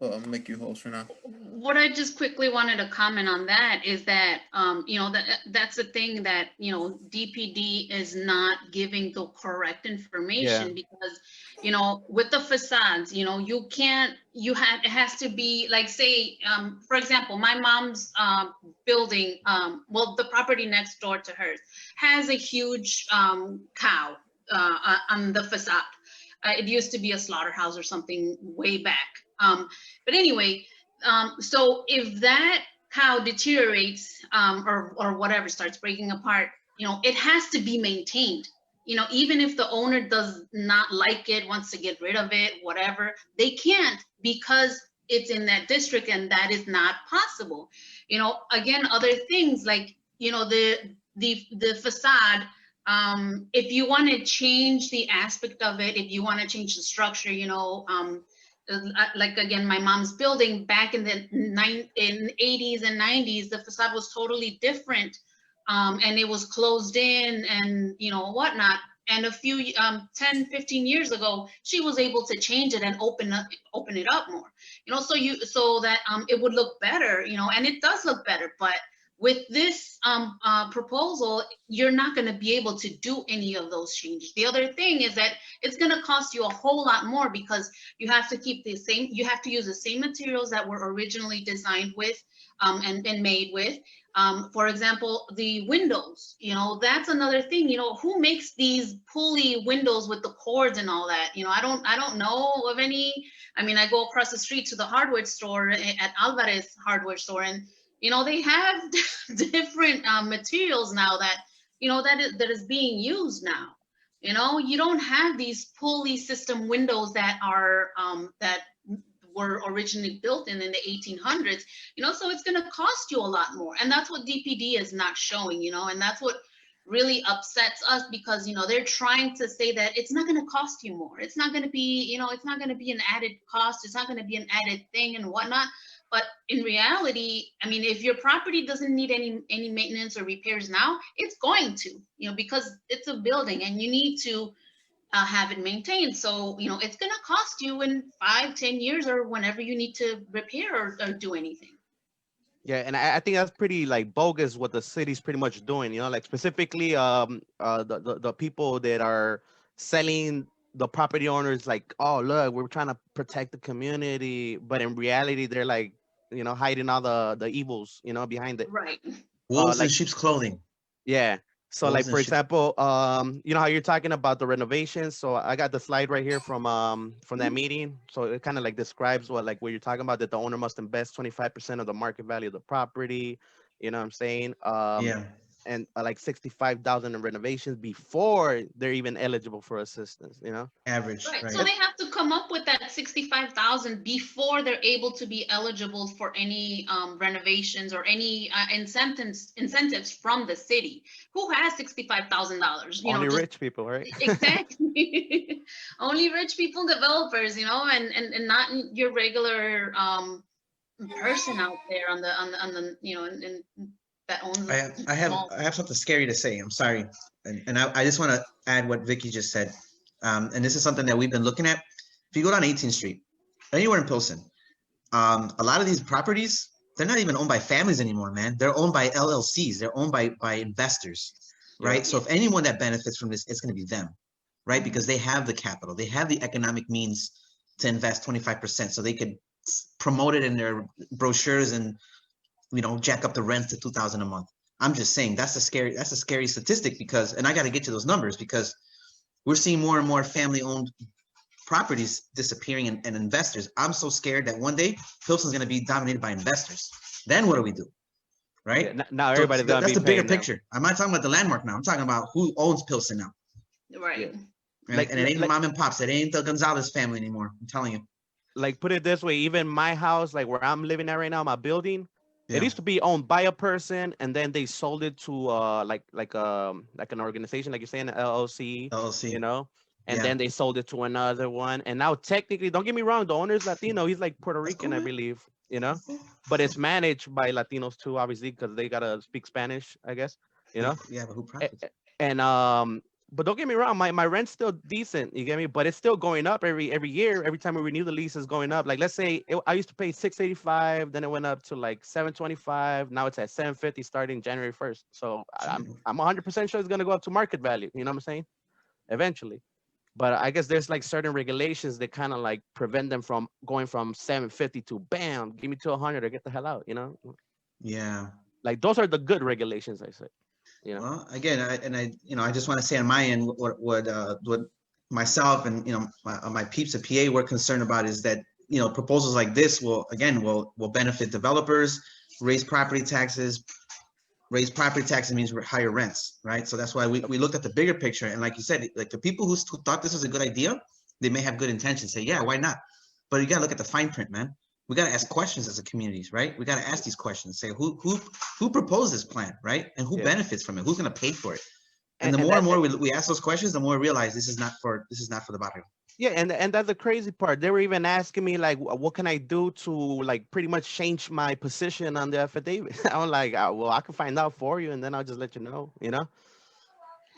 I'll make you host right now. What I just quickly wanted to comment on that is that, you know, that's the thing that, you know, DPD is not giving the correct information because, you know, with the facades, you know, it has to be like, say, for example, my mom's building, well, the property next door to hers has a huge cow on the facade. It used to be a slaughterhouse or something way back. But anyway, so if that cow deteriorates or whatever, starts breaking apart, you know, it has to be maintained. You know, even if the owner does not like it, wants to get rid of it, whatever, they can't because it's in that district and that is not possible. You know, again, other things like, you know, the facade, if you want to change the aspect of it, if you want to change the structure, you know, like again, my mom's building back in the 80s and 90s, the facade was totally different, and it was closed in and, you know, whatnot. And a few 10, 15 years ago, she was able to change it and open it up more, you know, so that it would look better, you know, and it does look better. But with this proposal, you're not going to be able to do any of those changes. The other thing is that it's going to cost you a whole lot more because you have to you have to use the same materials that were originally designed with and made with. For example, the windows, you know, that's another thing, you know, who makes these pulley windows with the cords and all that? You know, I don't know of any. I mean, I go across the street to the hardware store at Alvarez hardware store, and you know, they have different materials now that, you know, that is being used now. You know, you don't have these pulley system windows that are that were originally built in the 1800s, you know, so it's going to cost you a lot more. And that's what DPD is not showing, you know, and that's what really upsets us because, you know, they're trying to say that it's not going to cost you more. It's not going to be, you know, it's not going to be an added cost. It's not going to be an added thing and whatnot. But in reality, I mean, if your property doesn't need any maintenance or repairs now, it's going to, you know, because it's a building and you need to have it maintained. So, you know, it's going to cost you in 5-10 years or whenever you need to repair or do anything. Yeah, and I think that's pretty like bogus what the city's pretty much doing, you know, like specifically the people that are selling the property owners like, oh look, we're trying to protect the community, but in reality they're like, you know, hiding all the evils, you know, behind it. Right. Wolves in like- sheep's clothing. Yeah. So Wolves like in for sheep's- example, you know how you're talking about the renovations. So I got the slide right here from that meeting. So it kind of like describes what you're talking about, that the owner must invest 25% of the market value of the property. You know what I'm saying? Yeah. And like 65,000 in renovations before they're even eligible for assistance, you know? Average. Right. Right. So they have to come up with that 65,000 before they're able to be eligible for any renovations or any incentives from the city. Who has $65,000? Only rich people, right? Exactly. Only rich people, developers, you know, and not your regular person out there on the you know, and that owns. I have something scary to say. I'm sorry, and I just want to add what Vicky just said, and this is something that we've been looking at. If you go down 18th Street, anywhere in Pilsen, a lot of these properties, they're not even owned by families anymore, man. They're owned by LLCs. They're owned by investors, right? Yeah. So if anyone that benefits from this, it's going to be them, right? Because they have the capital, they have the economic means to invest 25%, so they could promote it in their brochures and, you know, jack up the rent to $2,000 a month. I'm just saying that's a scary statistic because, and I got to get to those numbers because we're seeing more and more family-owned properties disappearing and investors. I'm so scared that one day Pilsen's going to be dominated by investors. Then what do we do? right? Yeah, now So everybody's gonna that's be the bigger paying now. picture. I'm not talking about the landmark now. I'm talking about who owns Pilsen now. Right. And it ain't mom and pops. It ain't the Gonzalez family anymore. I'm telling you. like put it this way, even my house, like where I'm living at right now, my building, it Yeah. used to be owned by a person, and then they sold it to like an organization, like you're saying, an LLC, LLC. you know, and Yeah. then they sold it to another one. And now technically, don't get me wrong, the owner is Latino. He's like Puerto That's cool, Rican, I man. believe, you know, That's cool. but it's managed by Latinos too, obviously, because they gotta speak Spanish, I guess, you know. Yeah, but who A- profits? and but don't get me wrong, my rent's still decent, you get me, but it's still going up every year. Every time we renew the lease is going up. Like, let's say I used to pay 685, then it went up to like 725. Now it's at 750 starting January 1st. So I'm 100% sure it's going to go up to market value, you know what I'm saying, eventually. But I guess there's like certain regulations that kind of like prevent them from going from 750 to bam, give me to 100 or get the hell out, you know. Yeah. Like, those are the good regulations, I say, you know. Well, again, I just want to say on my end what myself and my peeps at PA were concerned about is that proposals like this will benefit developers, raise property taxes. Raise property taxes means higher rents, right? So that's why we looked at the bigger picture, and like you said, like the people who thought this was a good idea, they may have good intentions. Say, yeah, why not? But you gotta look at the fine print, man. We gotta ask questions as a communities, right? We gotta ask these questions. Say who proposed this plan, right? And who Yeah. benefits from it? Who's gonna pay for it? And the And more and that, more we ask those questions, the more we realize this is not for the barrio. yeah, and that's the crazy part. They were even asking me like, what can I do to like pretty much change my position on the affidavit? I'm like, well, I can find out for you, and then I'll just let you know, you know.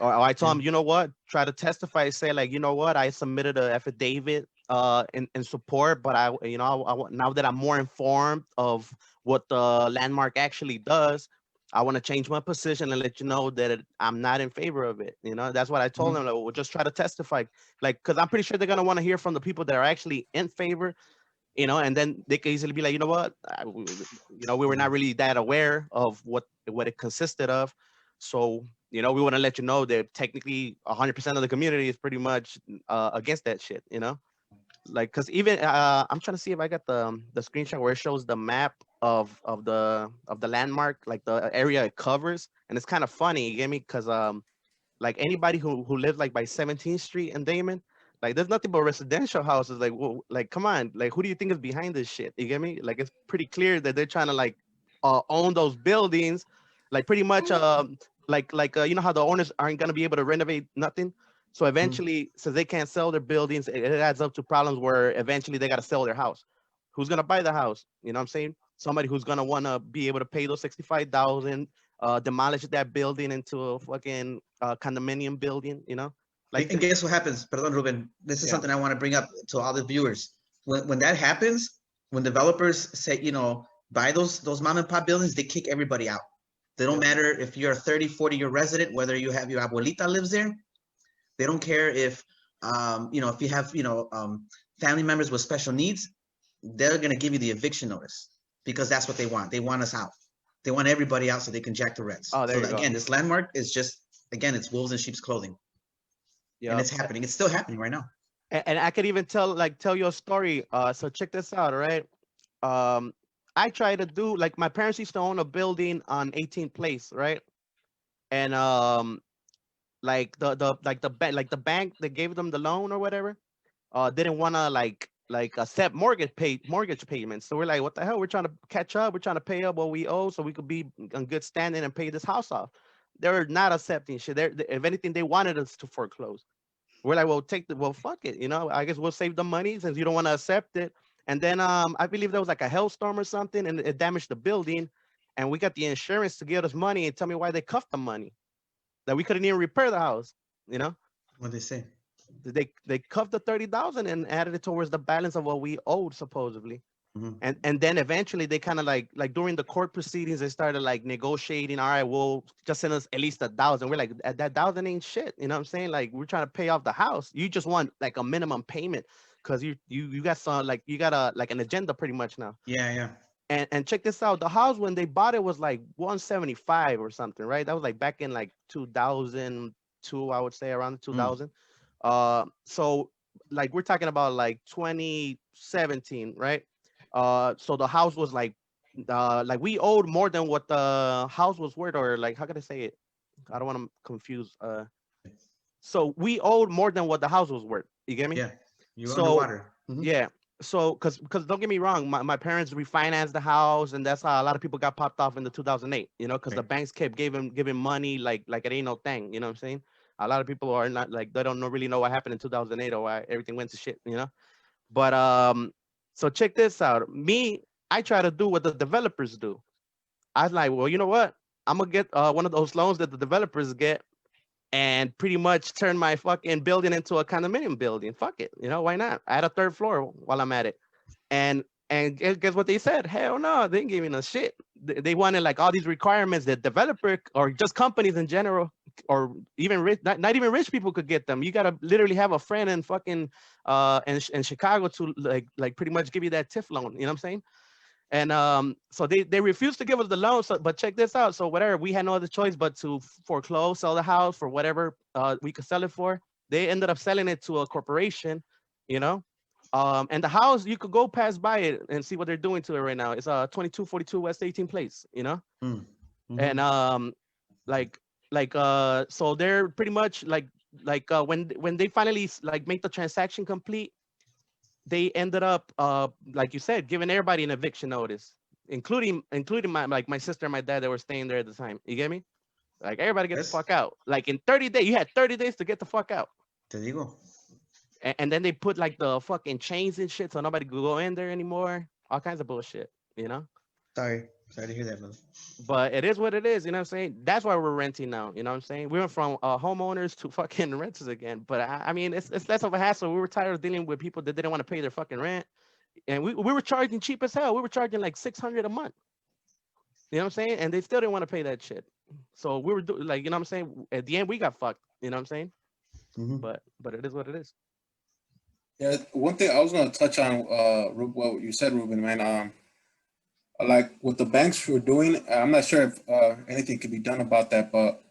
Or I told Yeah. him, you know what, try to testify, say like, you know what, I submitted an affidavit in support, but now that I'm more informed of what the landmark actually does, I want to change my position and let you know that I'm not in favor of it. You know, that's what I told them. Like, we'll just try to testify, like, because I'm pretty sure they're gonna want to hear from the people that are actually in favor. You know, and then they could easily be like, you know what, we were not really that aware of what it consisted of, so we want to let you know that technically 100% of the community is pretty much against that shit. You know, like, because even I'm trying to see if I got the screenshot where it shows the map of the landmark, like the area it covers, and it's kind of funny, you get me, because like anybody who lives like by 17th Street and Damon, like there's nothing but residential houses. Like, like come on, like who do you think is behind this shit? You get me? Like, it's pretty clear that they're trying to like own those buildings, like pretty much you know how the owners aren't gonna be able to renovate nothing. So eventually, since they can't sell their buildings, it adds up to problems where eventually they gotta sell their house. Who's gonna buy the house? You know what I'm saying? Somebody who's gonna wanna be able to pay those 65,000, demolish that building into a fucking condominium building, like And guess what happens? Perdón, Ruben. This is yeah. something I want to bring up to all the viewers. When that happens, when developers say, buy those mom and pop buildings, they kick everybody out. They don't matter if you're a 30, 40-year resident, whether you have your abuelita lives there. They don't care if if you have family members with special needs. They're gonna give you the eviction notice because that's what they want. They want us out. They want everybody out so they can jack the rents. Oh, there So you go. again, this landmark is just it's wolves in sheep's clothing. Yeah, And it's happening. It's still happening right now. and I could even tell you a story. So check this out, all right? I try to do, like, my parents used to own a building on 18th Place, right? And like the bank that gave them the loan or whatever, didn't want to like accept mortgage payments. So we're like, what the hell? We're trying to catch up. We're trying to pay up what we owe so we could be on good standing and pay this house off. They're not accepting shit. If anything, they wanted us to foreclose. We're like, well, fuck it. I guess we'll save the money since you don't want to accept it. And then I believe there was like a hailstorm or something, and it damaged the building. And we got the insurance to give us money and tell me why they cuffed the money, that we couldn't even repair the house. You know, What they say? they cuffed the 30,000 and added it towards the balance of what we owed supposedly. Mhm. And then eventually they kind of like during the court proceedings, they started like negotiating. All right, well, just send us at least 1,000. We're like, that 1,000 ain't shit. You know what I'm saying? Like, we're trying to pay off the house. You just want like a minimum payment because you got some, like, you got an agenda pretty much now. Yeah, yeah. And check this out. The house when they bought it was like 175 or something, right? That was like back in like 2002, I would say, around 2000. So like we're talking about like 2017, right? So the house was like like we owed more than what the house was worth, or like how can I say it? I don't want to confuse. So we owed more than what the house was worth. You get me? Yeah, you So underwater. Mhm. yeah. So because don't get me wrong, my parents refinanced the house, and that's how a lot of people got popped off in the 2008. You know, because the Right. banks kept giving money like it ain't no thing. You know what I'm saying? A lot of people are not like they don't know, really know what happened in 2008 or why everything went to shit. You know. But so check this out. Me, I try to do what the developers do. I was like, well, you know what? I'm gonna get one of those loans that the developers get, and pretty much turn my fucking building into a condominium building. Fuck it, you know, why not? Add a third floor while I'm at it. And guess what they said? Hell no, they ain't giving us shit. They wanted like all these requirements that developer or just companies in general, or even rich, not even rich people could get them. You gotta literally have a friend in fucking in Chicago to like pretty much give you that TIF loan. You know what I'm saying? And so they refused to give us the loan. So, but check this out. So whatever, we had no other choice but to foreclose, sell the house for whatever we could sell it for. They ended up selling it to a corporation, you know. And the house, you could go pass by it and see what they're doing to it right now. It's 2242 West 18th Place, you know. Mm. And Mhm. like so they're pretty much when they finally like make the transaction complete, they ended up like you said, giving everybody an eviction notice, including my sister and my dad that were staying there at the time. You get me? Like everybody get the Yes, fuck out. Like in 30 days, you had 30 days to get the fuck out. te digo. And then they put like the fucking chains and shit so nobody could go in there anymore. All kinds of bullshit, you know? Sorry to hear that, brother. But it is what it is, you know what I'm saying? That's why we're renting now, you know what I'm saying? We went from homeowners to fucking renters again. But I mean, it's less of a hassle. We were tired of dealing with people that didn't want to pay their fucking rent. And we were charging cheap as hell. We were charging like 600 a month. You know what I'm saying? And they still didn't want to pay that shit. So we were doing like, you know what I'm saying? At the end, we got fucked. You know what I'm saying? Mhm. But it is what it is. Yeah, one thing I was gonna touch on, what you said, Ruben, man. Like what the banks were doing, I'm not sure if anything could be done about that, but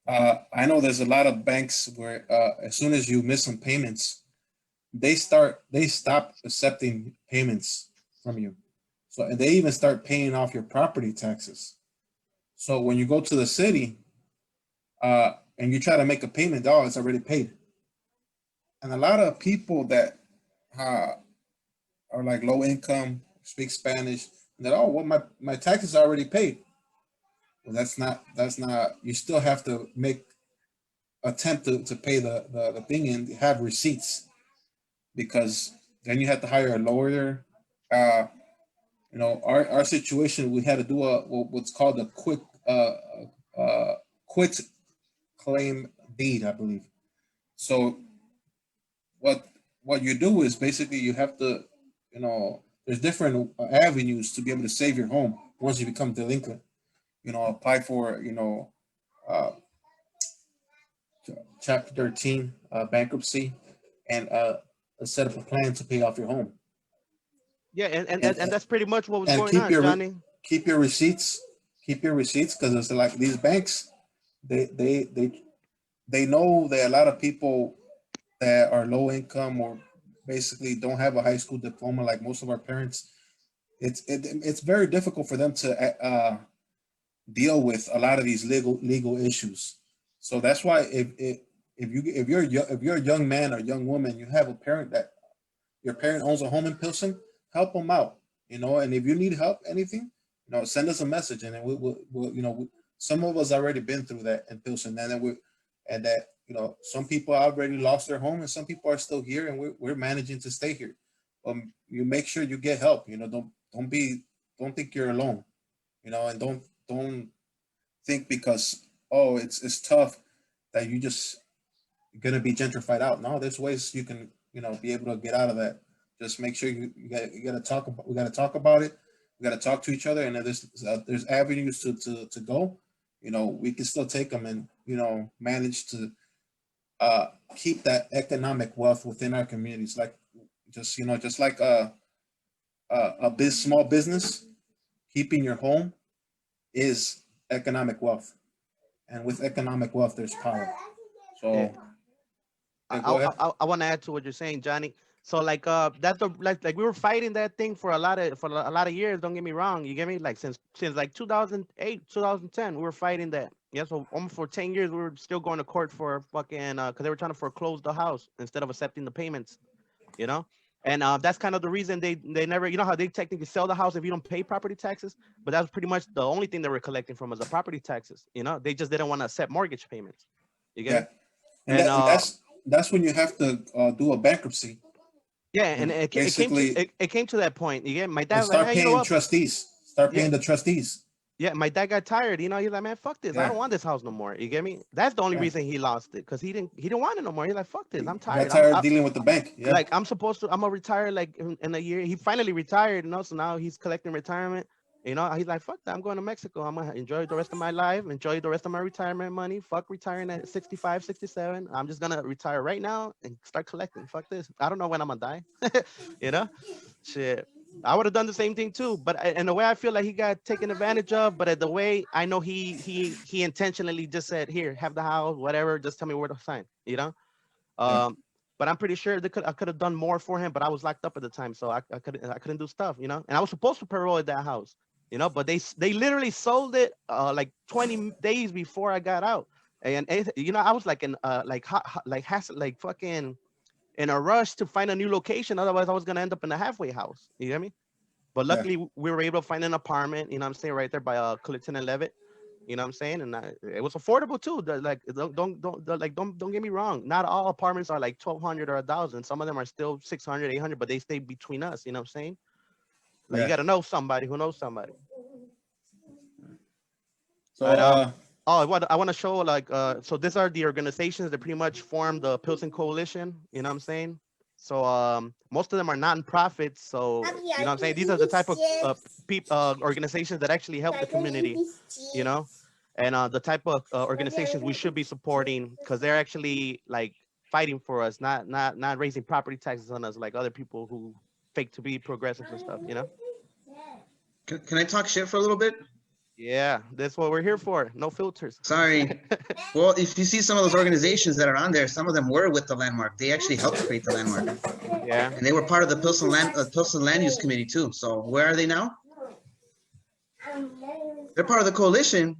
I know there's a lot of banks where as soon as you miss some payments, they stop accepting payments from you. So and they even start paying off your property taxes. So when you go to the city and you try to make a payment, oh, it's already paid. And a lot of people that uh, are like low income, speak Spanish, and that, oh, well, my taxes are already paid. Well, that's not. You still have to make attempt to pay the thing and have receipts, because then you have to hire a lawyer. Uh, our situation, we had to do what's called a uh, quit claim deed, I believe. So what what you do is basically you have to, there's different avenues to be able to save your home once you become delinquent. Apply for uh, Chapter 13 bankruptcy, and set up a plan to pay off your home, Yeah, and and that's pretty much what was and going on, Johnny. keep your receipts, because it's like these banks, they they they they know that a lot of people that are low income or basically don't have a high school diploma like most of our parents. It's very difficult for them to deal with a lot of these legal issues. So that's why if you're a young man or young woman, you have a parent that your parent owns a home in Pilsen, help them out. And if you need help, anything, send us a message, and then some of us already been through that in Pilsen, and then some people already lost their home, and some people are still here, and we're managing to stay here. You make sure you get help. Don't think you're alone. And don't think because, oh, it's tough, that you just gonna be gentrified out. No, there's ways you can be able to get out of that. Just make sure you gotta talk about we gotta talk about it. We gotta talk to each other, and if there's avenues to go. We can still take them, and manage to keep that economic wealth within our communities. Like just like small business, keeping your home is economic wealth, and with economic wealth, there's power. Yeah. So yeah, go ahead. I want to add to what you're saying, Johnny. So like that's the like we were fighting that thing for a lot of years. Don't get me wrong. You get me? Like since like 2008, 2010, we were fighting that. Yeah, so almost for 10 years we were still going to court for fucking because they were trying to foreclose the house instead of accepting the payments. You know, and that's kind of the reason they never. You know how they technically sell the house if you don't pay property taxes, but that was pretty much the only thing they were collecting from us, the property taxes. You know, they just didn't want to accept mortgage payments. You get Yeah, me? And and that's when you have to do a bankruptcy yeah, and and it came to basically it came to that point. You get my dad and was like, start man, you know paying what? trustees. Start Yeah, paying the trustees. yeah. My dad got tired. You know, he's like, man, fuck this. I Yeah, don't want this house no more. You get me? That's the only yeah. reason he lost it because he didn't want it no more. He's like, fuck this. I'm He got tired. tired of dealing with the bank. Yeah, Like I'm supposed to. I'm gonna retire like in a year. He finally retired. You know, so now he's collecting retirement. You know, he's like, fuck that. I'm going to Mexico. I'm gonna enjoy the rest of my life. Enjoy the rest of my retirement money. Fuck retiring at 65, 67. I'm just gonna retire right now and start collecting. Fuck this. I don't know when I'm gonna die. You know. Shit. I would have done the same thing too, but in the way I feel like he got taken advantage of, but at the way I know he intentionally just said, "Here, have the house, whatever. Just tell me where to sign." You know. yeah, Um, but I'm pretty sure I could have done more for him, but I was locked up at the time, so I couldn't do stuff, you know. And I was supposed to parole at that house, you know, but they literally sold it like 20 days before I got out, and you know I was like in like like fucking in a rush to find a new location. Otherwise, I was gonna end up in a halfway house. You get me? But yeah. luckily, we were able to find an apartment. You know, what I'm saying right there by Clifton and Levitt. You know what I'm saying? And it was affordable too. Like don't get me wrong. Not all apartments are like 1,200 or 1,000. Some of them are still 600, 800, but they stay between us. You know what I'm saying? Like you Yeah. got to know somebody who knows somebody. So And oh, what I want to show like so these are the organizations that pretty much form the Pilsen Coalition. You know what I'm saying? So most of them are non-profits. So you know what I'm saying? These are the type of organizations that actually help the community. You know, and the type of organizations we should be supporting because they're actually like fighting for us, not raising property taxes on us like other people who fake to be progressives and stuff. You know? Can I talk shit for a little bit? Yeah, that's what we're here for. No filters. Sorry. Well, if you see some of those organizations that are on there, some of them were with the landmark. They actually helped create the landmark, Yeah. and they were part of the Pilsen Land Use Committee too. So where are they now? They're part of the coalition.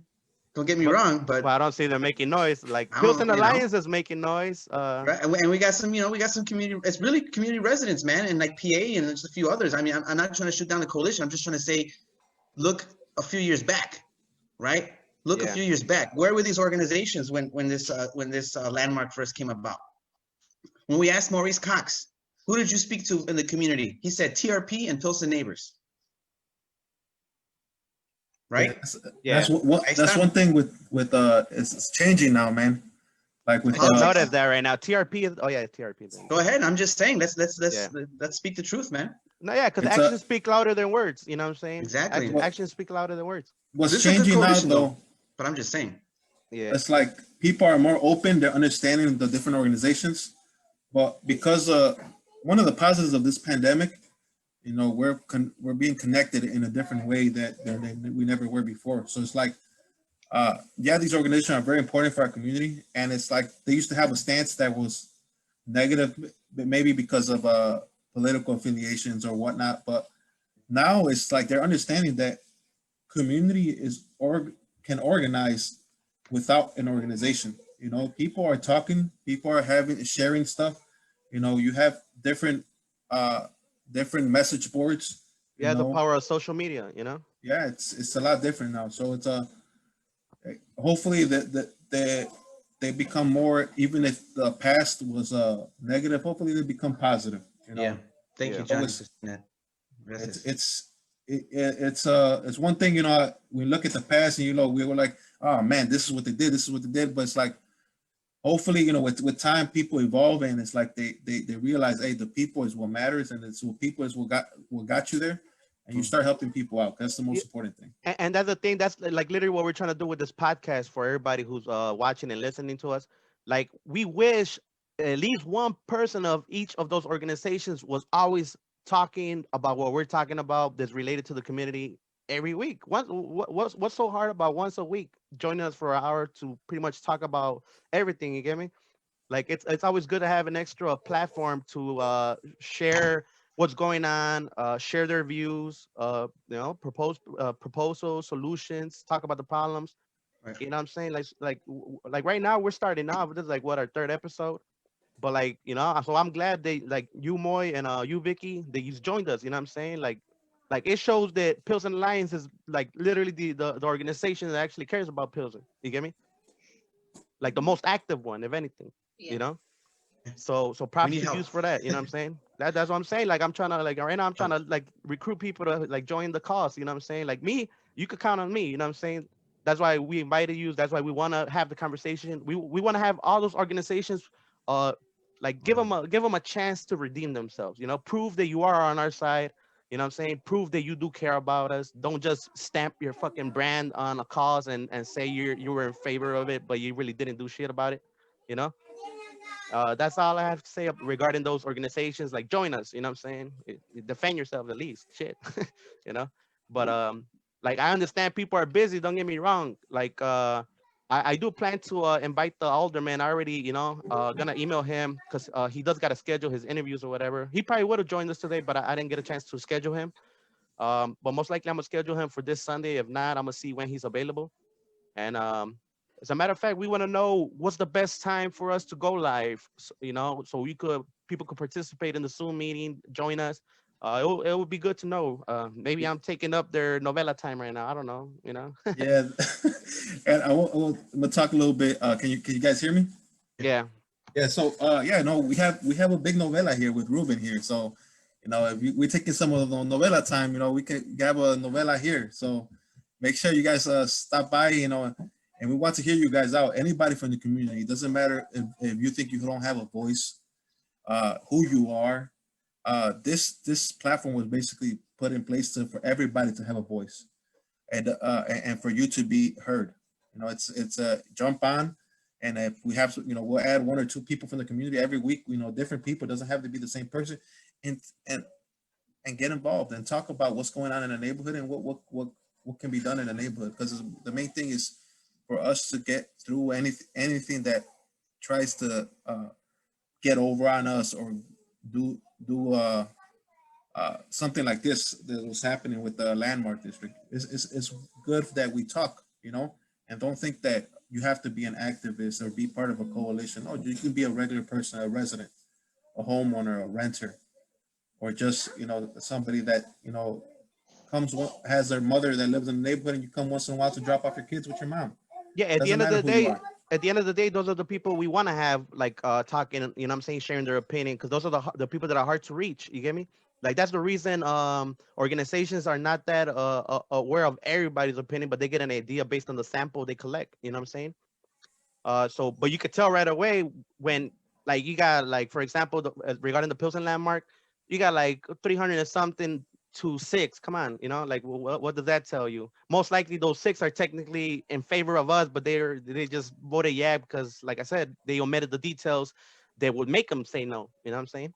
Don't get me wrong, but I don't see them making noise. Like I don't, Pilsen Alliance is making noise. right? And we got some, we got some community. It's really community residents, man, and like PA and just a few others. I mean, I'm not trying to shoot down the coalition. I'm just trying to say, look a few years back, right? Look a Yeah. few years back. Where were these organizations when this landmark first came about? When we asked Maurice Cox, who did you speak to in the community? He said TRP and Pilsen Neighbors. Right? Yeah. That's one thing with it's changing now, man. Like with I just noticed that right now. TRP is TRP. Then. Go ahead. I'm just saying. Let's Yeah. let's speak the truth, man. No, yeah, because It's actions speak louder than words. You know what I'm saying? Exactly. Actions speak louder than words. what's This is a good changing now coalition, though. But I'm just saying. Yeah. It's like people are more open. They're understanding the different organizations, but because one of the positives of this pandemic, you know, we're being connected in a different way that we never were before. So it's like, yeah, these organizations are very important for our community, and it's like they used to have a stance that was negative, maybe because of political affiliations or whatnot, but now it's like they're understanding that community can organize without an organization. You know, people are talking, people are sharing stuff. You know, you have different message boards. Yeah, the power of social media. You know. Yeah, it's a lot different now. So it's hopefully they become more. Even if the past was negative, hopefully they become positive. You know? Yeah. Thank you, Johnny, for saying that. It's one thing, you know, we look at the past and, you know, we were like, oh man, this is what they did, but it's like, hopefully, you know, with time, people evolve, and it's like they realize, hey, the people is what matters, and it's what people is what got you there, and you start helping people out. That's the most important thing. And that's the thing. That's like literally what we're trying to do with this podcast for everybody who's watching and listening to us. Like, we wish at least one person of each of those organizations was always talking about what we're talking about that's related to the community every week. What's so hard about once a week joining us for an hour to pretty much talk about everything? You get me? Like it's always good to have an extra platform to share what's going on, share their views, propose proposals, solutions, talk about the problems. Right. You know what I'm saying? Like right now we're starting off. This is like what, our third episode. But like, so I'm glad they, like, you Moy and you Vicky, they just joined us. You know what I'm saying? Like it shows that Pilsen Alliance is like literally the organization that actually cares about Pilsen. You get me? Like the most active one, if anything. You Yes. know. So We props need to help. use for that. You know what I'm saying? That's what I'm saying. Like I'm trying to, like, right now I'm trying to like recruit people to like join the cause. You know what I'm saying? Like me, you could count on me. You know what I'm saying? That's why we invited you. That's why we want to have the conversation. We want to have all those organizations, uh, like give them a chance to redeem themselves. You know, prove that you are on our side. You know what I'm saying? Prove that you do care about us. Don't just stamp your fucking brand on a cause and say you were in favor of it, but you really didn't do shit about it. You know? That's all I have to say regarding those organizations. Like, join us. You know what I'm saying? Defend yourself at least. Shit, you know. But like, I understand people are busy. Don't get me wrong. Like, I do plan to invite the alderman. I already, gonna email him because he does gotta schedule his interviews or whatever. He probably would have joined us today, but I didn't get a chance to schedule him. But most likely I'm gonna schedule him for this Sunday. If not, I'm gonna see when he's available. And as a matter of fact, we want to know what's the best time for us to go live, so people could participate in the Zoom meeting, join us. It would be good to know. Maybe I'm taking up their novela time right now. I don't know, Yeah, and I'm gonna talk a little bit. Can you guys hear me? Yeah. Yeah. So yeah, no, we have a big novela here with Ruben here. So if we're taking some of the novela time, we can have a novela here. So make sure you guys stop by. And we want to hear you guys out. Anybody from the community. It doesn't matter if you think you don't have a voice, who you are. This platform was basically put in place for everybody to have a voice, and for you to be heard. It's a jump on, and if we have, we'll add one or two people from the community every week. Different people. It doesn't have to be the same person, and and and get involved and talk about what's going on in the neighborhood and what can be done in the neighborhood. Because the main thing is for us to get through anything that tries to get over on us or do something like this that was happening with the landmark district. It's good that we talk, and don't think that you have to be an activist or be part of a coalition. Oh, you can be a regular person, a resident, a homeowner, a renter, or just somebody that comes has their mother that lives in the neighborhood, and you come once in a while to drop off your kids with your mom. Yeah, It doesn't matter who you are. at the end of the day, those are the people we want to have, like, talking, what I'm saying, sharing their opinion, because those are the people that are hard to reach. You get me? Like, that's the reason organizations are not that aware of everybody's opinion, but they get an idea based on the sample they collect. You know what I'm saying? But you could tell right away when, like, you got, like, for example, regarding the Pilsen landmark, you got like 300 and something to six. Come on, like, what does that tell you? Most likely those six are technically in favor of us, but they just voted yeah because, like I said, they omitted the details that would make them say no. You know what I'm saying?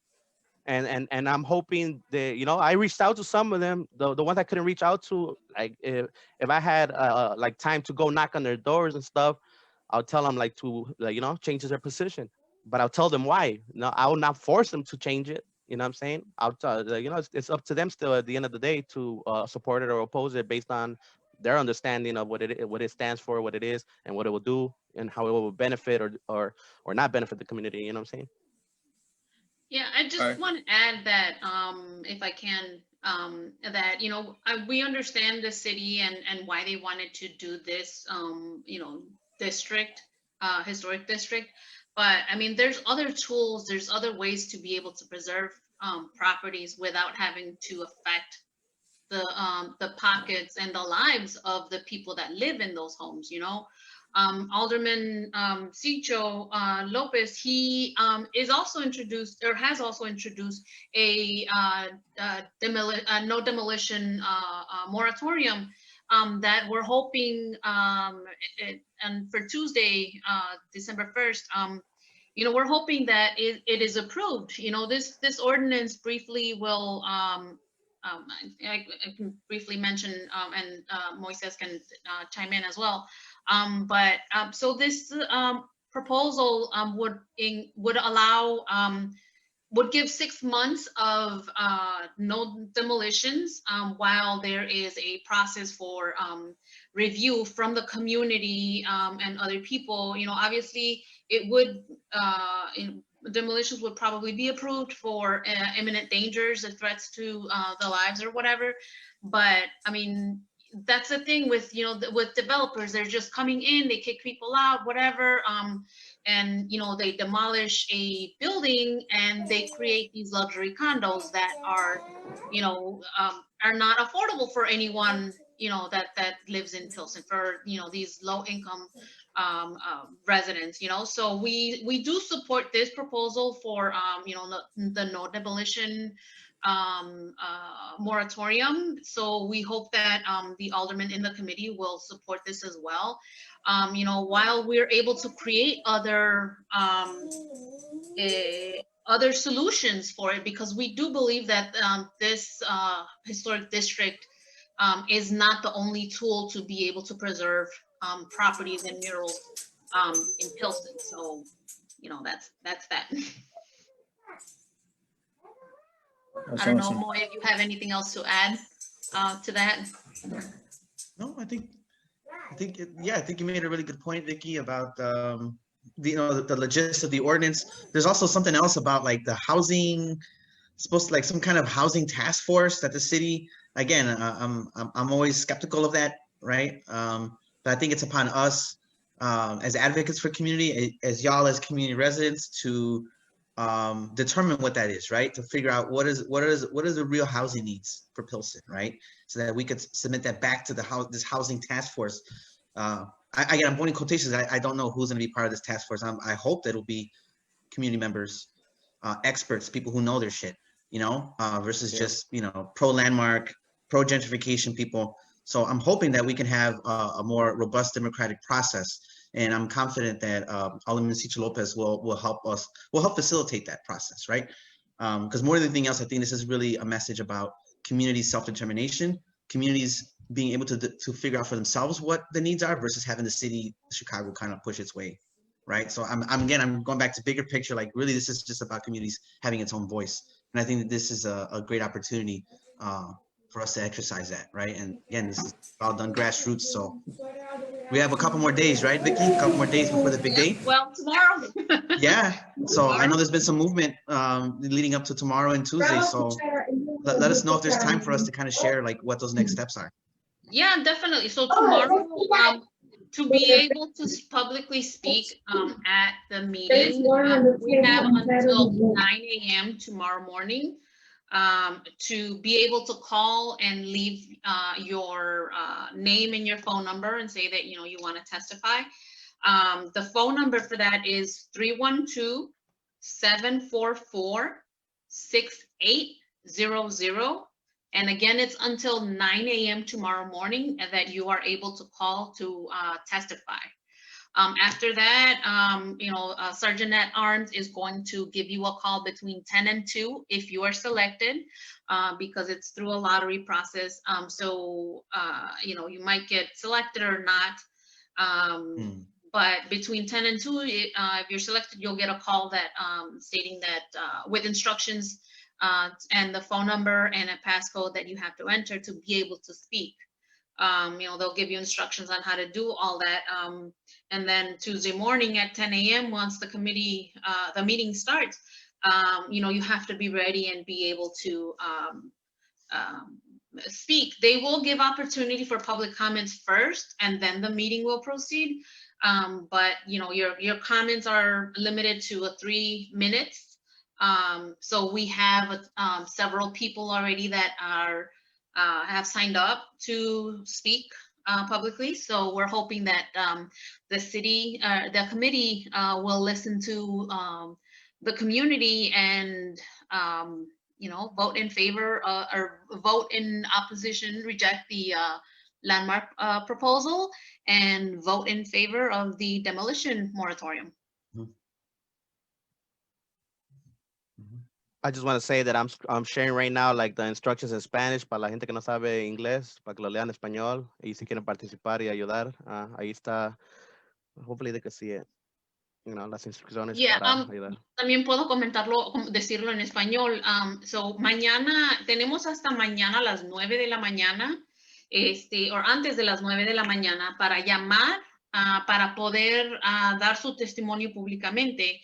And I'm hoping that, I reached out to some of them, the ones I couldn't reach out to, like, if I had like time to go knock on their doors and stuff, I'll tell them, like, to, like, change their position, but I'll tell them why. No, I will not force them to change it. You know what I'm saying? I'll tell, like, it's up to them still at the end of the day to support it or oppose it based on their understanding of what it stands for, what it is, and what it will do, and how it will benefit or not benefit the community. You know what I'm saying? Yeah, I All just right. want to add that, if I can, that we understand the city and why they wanted to do this, district, historic district, but I mean, there's other tools, there's other ways to be able to preserve properties without having to affect the pockets and the lives of the people that live in those homes. Alderman Cicho Lopez, he is also introduced, or has also introduced, a no demolition moratorium that we're hoping, and for Tuesday, December 1st, we're hoping that it is approved. This ordinance briefly will, I can briefly mention, and Moises can chime in as well. So this proposal would allow would give 6 months of no demolitions while there is a process for review from the community and other people. You know, obviously it would demolitions would probably be approved for imminent dangers or threats to the lives or whatever. But I mean, that's the thing with, you know, with developers, they're just coming in, they kick people out, whatever, and you know, they demolish a building and they create these luxury condos that are, you know, are not affordable for anyone, you know, that lives in Pilsen, for, you know, these low income residents, you know. So we do support this proposal for you know, the no demolition moratorium. So we hope that the aldermen in the committee will support this as well. You know, while we're able to create other other solutions for it, because we do believe that this historic district is not the only tool to be able to preserve properties and murals in Pilsen. So, you know, that's that. That's I don't know, awesome. Moy, if you have anything else to add to that. No, I think yeah, I think you made a really good point, Vicky, about the, you know, the gist of the ordinance. There's also something else about like the housing, supposed to like some kind of housing task force that the city. Again, I'm always skeptical of that, right? But I think it's upon us as advocates for community, as y'all as community residents, to determine what that is, right? To figure out what is the real housing needs for Pilsen, right? So that we could submit that back to this housing task force. Again, I'm putting quotations. I don't know who's going to be part of this task force. I hope that it'll be community members, experts, people who know their shit, you know, versus just, you know, pro landmark, pro gentrification people. So I'm hoping that we can have a more robust democratic process. And I'm confident that Alderman Cicho Lopez will help facilitate that process, right? Because more than anything else, I think this is really a message about community self-determination, communities being able to figure out for themselves what the needs are versus having the city, Chicago, kind of push its way, right? So I'm going back to bigger picture, like really this is just about communities having its own voice. And I think that this is a great opportunity for us to exercise that, right? And again, this is all done grassroots, so we have a couple more days, right, Vicky? A couple more days before the big day. Well, tomorrow. Yeah. So I know there's been some movement leading up to tomorrow and Tuesday. So let us know if there's time for us to kind of share like what those next steps are. Yeah, definitely. So tomorrow, to be able to publicly speak at the meeting, we have until 9 a.m. tomorrow morning to be able to call and leave your name and your phone number and say that, you know, you want to testify. The phone number for that is 312-744-6800. And again, it's until 9 a.m. tomorrow morning that you are able to call to testify. After that, you know, Sergeant at Arms is going to give you a call between 10 and 2 if you are selected, because it's through a lottery process. So, you know, you might get selected or not. But between 10 and 2, if you're selected, you'll get a call that stating that with instructions and the phone number and a passcode that you have to enter to be able to speak. You know, they'll give you instructions on how to do all that. And then Tuesday morning at 10 a.m., once the committee, the meeting starts, you know, you have to be ready and be able to speak. They will give opportunity for public comments first, and then the meeting will proceed. But, you know, your comments are limited to 3 minutes. So we have several people already that are have signed up to speak publicly. So we're hoping that the city, the committee will listen to the community and, you know, vote in favor or vote in opposition, reject the landmark proposal, and vote in favor of the demolition moratorium. I just want to say that I'm sharing right now like the instructions in Spanish para la gente que no sabe inglés, para que lo lean en español y si quieren participar y ayudar, ahí está. Hopefully they can see it. las instrucciones Yeah, para ayudar. también puedo comentarlo, decirlo en español. So mañana, tenemos hasta mañana a las 9 de la mañana, o antes de las 9 de la mañana, para llamar, para poder dar su testimonio públicamente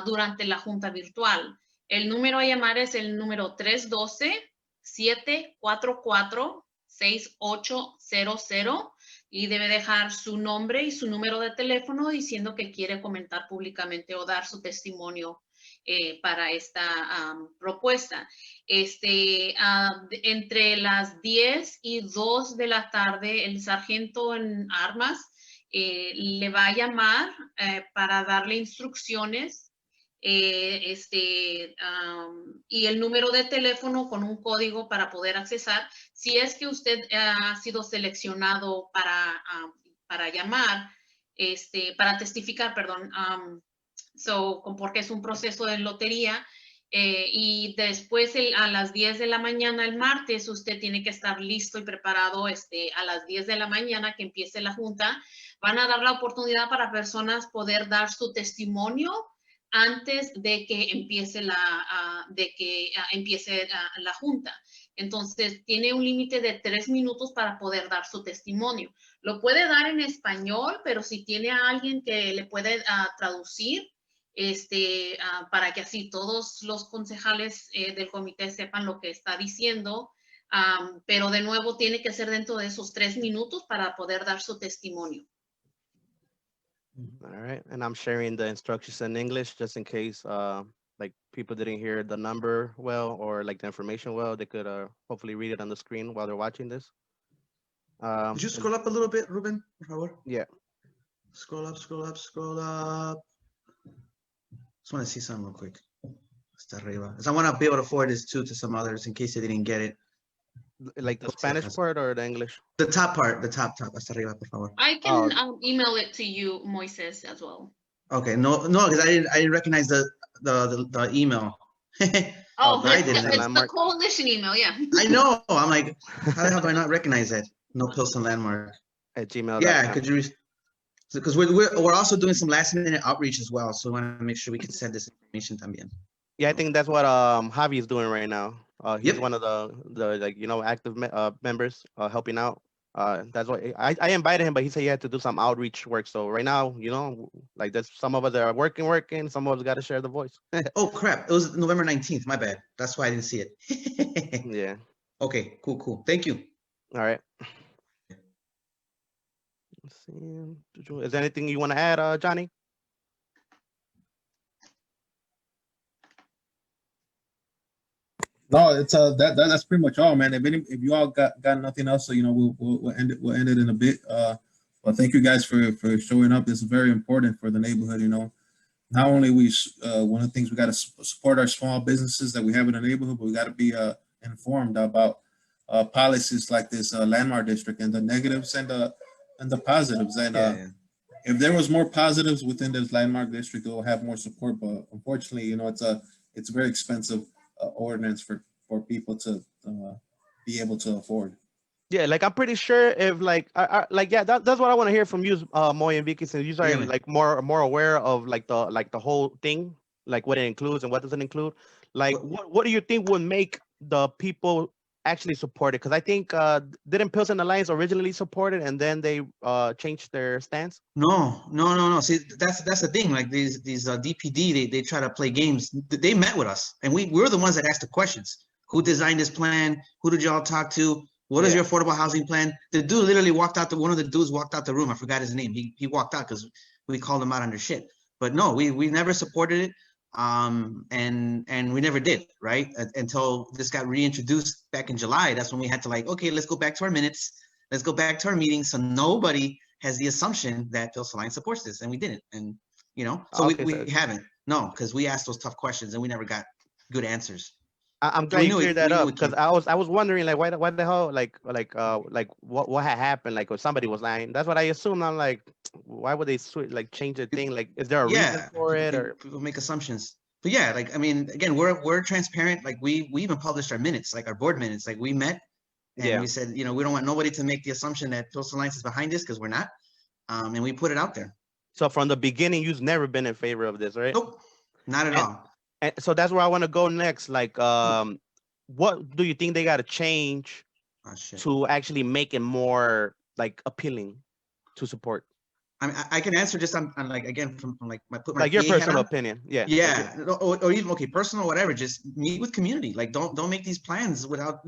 durante la junta virtual. El número a llamar es el número 312-744-6800. Y debe dejar su nombre y su número de teléfono diciendo que quiere comentar públicamente o dar su testimonio para esta propuesta. Entre las 10 y 2 de la tarde, el sargento en armas le va a llamar para darle instrucciones y el número de teléfono con un código para poder accesar. Si es que usted ha sido seleccionado para llamar, para testificar, perdón, porque es un proceso de lotería, y después a las 10 de la mañana el martes usted tiene que estar listo y preparado a las 10 de la mañana que empiece la junta. Van a dar la oportunidad para personas poder dar su testimonio antes de que empiece la junta. Entonces, tiene un límite de 3 minutos para poder dar su testimonio. Lo puede dar en español, pero si tiene a alguien que le puede traducir, para que así todos los concejales del comité sepan lo que está diciendo, pero de nuevo tiene que ser dentro de esos 3 minutos para poder dar su testimonio. All right, and I'm sharing the instructions in English just in case like people didn't hear the number well or like the information well. They could hopefully read it on the screen while they're watching this. Could you scroll up a little bit, Ruben, por favor? Yeah. Scroll up, scroll up, scroll up. Just want to see something real quick. Hasta arriba. I want to be able to forward this too to some others in case they didn't get it. Like the Spanish part or the English? The top part, the top. Hasta arriba, por favor. I can email it to you, Moises, as well. Okay, no, because I didn't recognize the email. Oh, I it's didn't. the coalition email, yeah. I know. I'm like, how the hell do I not recognize that? No Pilsen landmark. At Gmail. Yeah, could you? Because we're also doing some last minute outreach as well, so we want to make sure we can send this information también. Yeah, I think that's what Javi is doing right now. He's Yep. one of the active members helping out. That's why I invited him, but he said he had to do some outreach work. So right now, like there's some of us that are working. Some of us got to share the voice. Oh crap! It was November 19th. My bad. That's why I didn't see it. Yeah. Okay. Cool. Thank you. All right. Let's see. Is there anything you want to add, Johnny? No, it's that's pretty much all, man. If you all got nothing else, so we'll end it in a bit. But thank you guys for showing up. This is very important for the neighborhood. Not only one of the things we got to support our small businesses that we have in the neighborhood, but we got to be informed about policies like this landmark district and the negatives and the positives. And if there was more positives within this landmark district, it will have more support. But unfortunately, it's a very expensive ordinance for people to be able to afford. Yeah, like I'm pretty sure if that's what I want to hear from you, Moy and Vicky, since you are like more aware of like the whole thing, like what it includes and what doesn't include. Like what do you think would make the people actually support it? Because I think didn't Pilsen Alliance originally support it and then they changed their stance? No. See, that's the thing. Like these DPD, they try to play games. They met with us, and we're the ones that asked the questions. Who designed this plan? Who did y'all talk to? What is your affordable housing plan? The dude literally walked out. One of the dudes walked out the room. I forgot his name. He walked out because we called him out on their shit. But no, we never supported it. And we never did, right? Until this got reintroduced back in July. That's when we had to okay, let's go back to our minutes. Let's go back to our meetings. So nobody has the assumption that Pilsen Alliance supports this, and we didn't. And so we haven't. No, because we asked those tough questions and we never got good answers. I'm glad you cleared that up, because I was wondering why the hell what had happened, like if somebody was lying. That's what I assumed. I'm like, why would they change the thing? Like, is there a reason for it? Or people make assumptions. But yeah, again, we're transparent. Like we even published our minutes, like our board minutes. Like we met and we said, we don't want nobody to make the assumption that Pilsen Alliance is behind this, because we're not. And we put it out there. So from the beginning, you've never been in favor of this, right? Nope, not at And, all. and so that's where I want to go next. Like, what do you think they got to change Oh shit. to actually make it more like appealing to support? I mean, I can answer just on like again from like my put my Like your PA hat personal on. opinion. Yeah. Yeah, or even okay, personal, whatever. Just meet with community. Like, don't make these plans without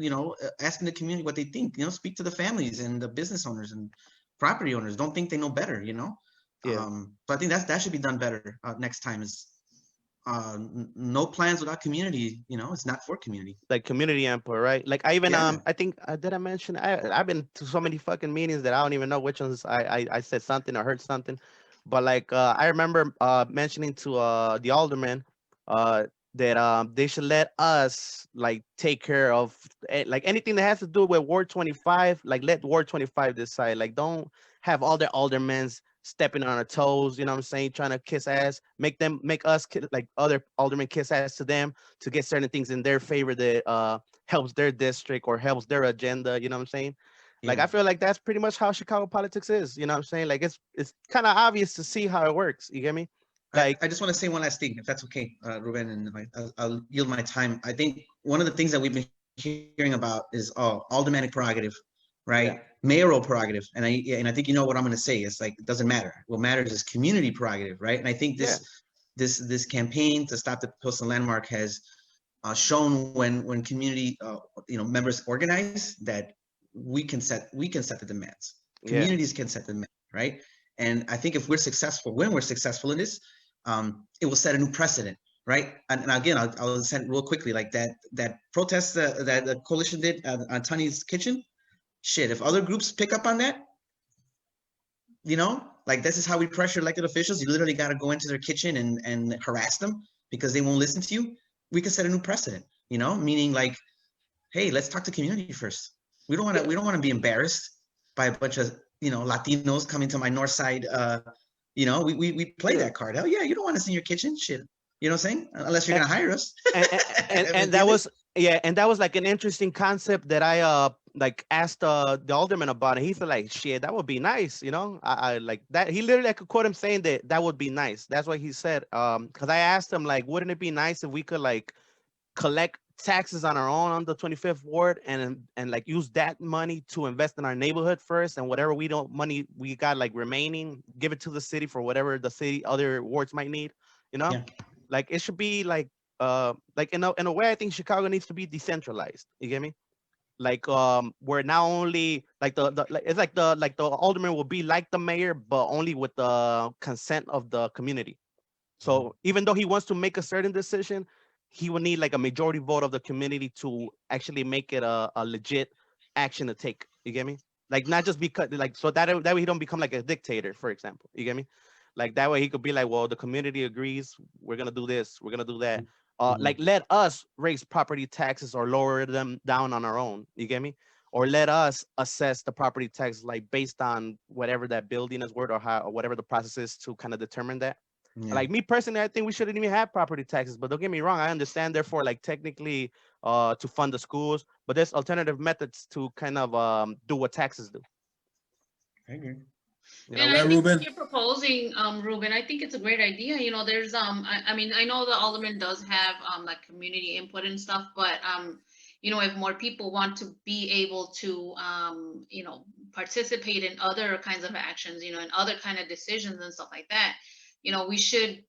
asking the community what they think. Speak to the families and the business owners and property owners. Don't think they know better. Yeah. So I think that should be done better next time. Is no plans without community. It's not for community. Like community input, right? Like I even Yeah. I think did I mention I've been to so many fucking meetings that I don't even know which ones I said something or heard something, but like I remember mentioning to the alderman uh that they should let us like take care of like anything that has to do with Ward 25. Like let Ward 25 decide. Like don't have all the aldermen stepping on our toes. You know what I'm saying? Trying to kiss ass. Make us like other aldermen kiss ass to them to get certain things in their favor that helps their district or helps their agenda. You know what I'm saying? Like Yeah. I feel like that's pretty much how Chicago politics is. You know what I'm saying? Like it's kind of obvious to see how it works. You get me? Like I just want to say one last thing, if that's okay, Ruben, and I'll yield my time. I think one of the things that we've been hearing about is aldermanic prerogative, right? Yeah. Mayoral prerogative, and I think you know what I'm going to say. It's like it doesn't matter. What matters is community prerogative, right? And I think Yeah. this campaign to stop the Pilsen landmark has shown when community members organize that we can set the demands. Yeah. Communities can set the demands, right? And I think if we're successful, when we're successful in this, it will set a new precedent, right? And again, I'll send real quickly, like that protest that the coalition did on Tunney's kitchen. Shit, if other groups pick up on that, like this is how we pressure elected officials. You literally got to go into their kitchen and harass them because they won't listen to you. We could set a new precedent, meaning like, hey, let's talk to community first. We don't want to be embarrassed by a bunch of Latinos coming to my north side. We play that card. Hell yeah, you don't want us in your kitchen, shit. You know what I'm saying? Unless you're gonna hire us. And that was and that was like an interesting concept that I like asked the alderman about, and he said like shit that would be nice. I like that. He literally, I could quote him saying that would be nice. That's what he said. Because I asked him like, wouldn't it be nice if we could like collect taxes on our own on the 25th ward and like use that money to invest in our neighborhood first, and whatever money we got like remaining, give it to the city for whatever the city other wards might need. Yeah. Like it should be like in a way I think Chicago needs to be decentralized. You get me? Like where not only like it's like the alderman will be like the mayor but only with the consent of the community. So even though he wants to make a certain decision, he will need like a majority vote of the community to actually make it a legit action to take. You get me? Like not just because like so that way he don't become like a dictator, for example. You get me? Like that way he could be like, well, the community agrees, we're gonna do this, we're gonna do that. Like let us raise property taxes or lower them down on our own. You get me? Or let us assess the property tax like based on whatever that building is worth or whatever the process is to kind of determine that. Yeah. Like me personally, I think we shouldn't even have property taxes. But don't get me wrong, I understand therefore like technically to fund the schools, but there's alternative methods to kind of do what taxes do. I agree. And Yeah, I think Ruben. what you're proposing, Ruben, I think it's a great idea. There's I mean, I know the alderman does have like community input and stuff, but if more people want to be able to participate in other kinds of actions, in other kind of decisions and stuff like that, we should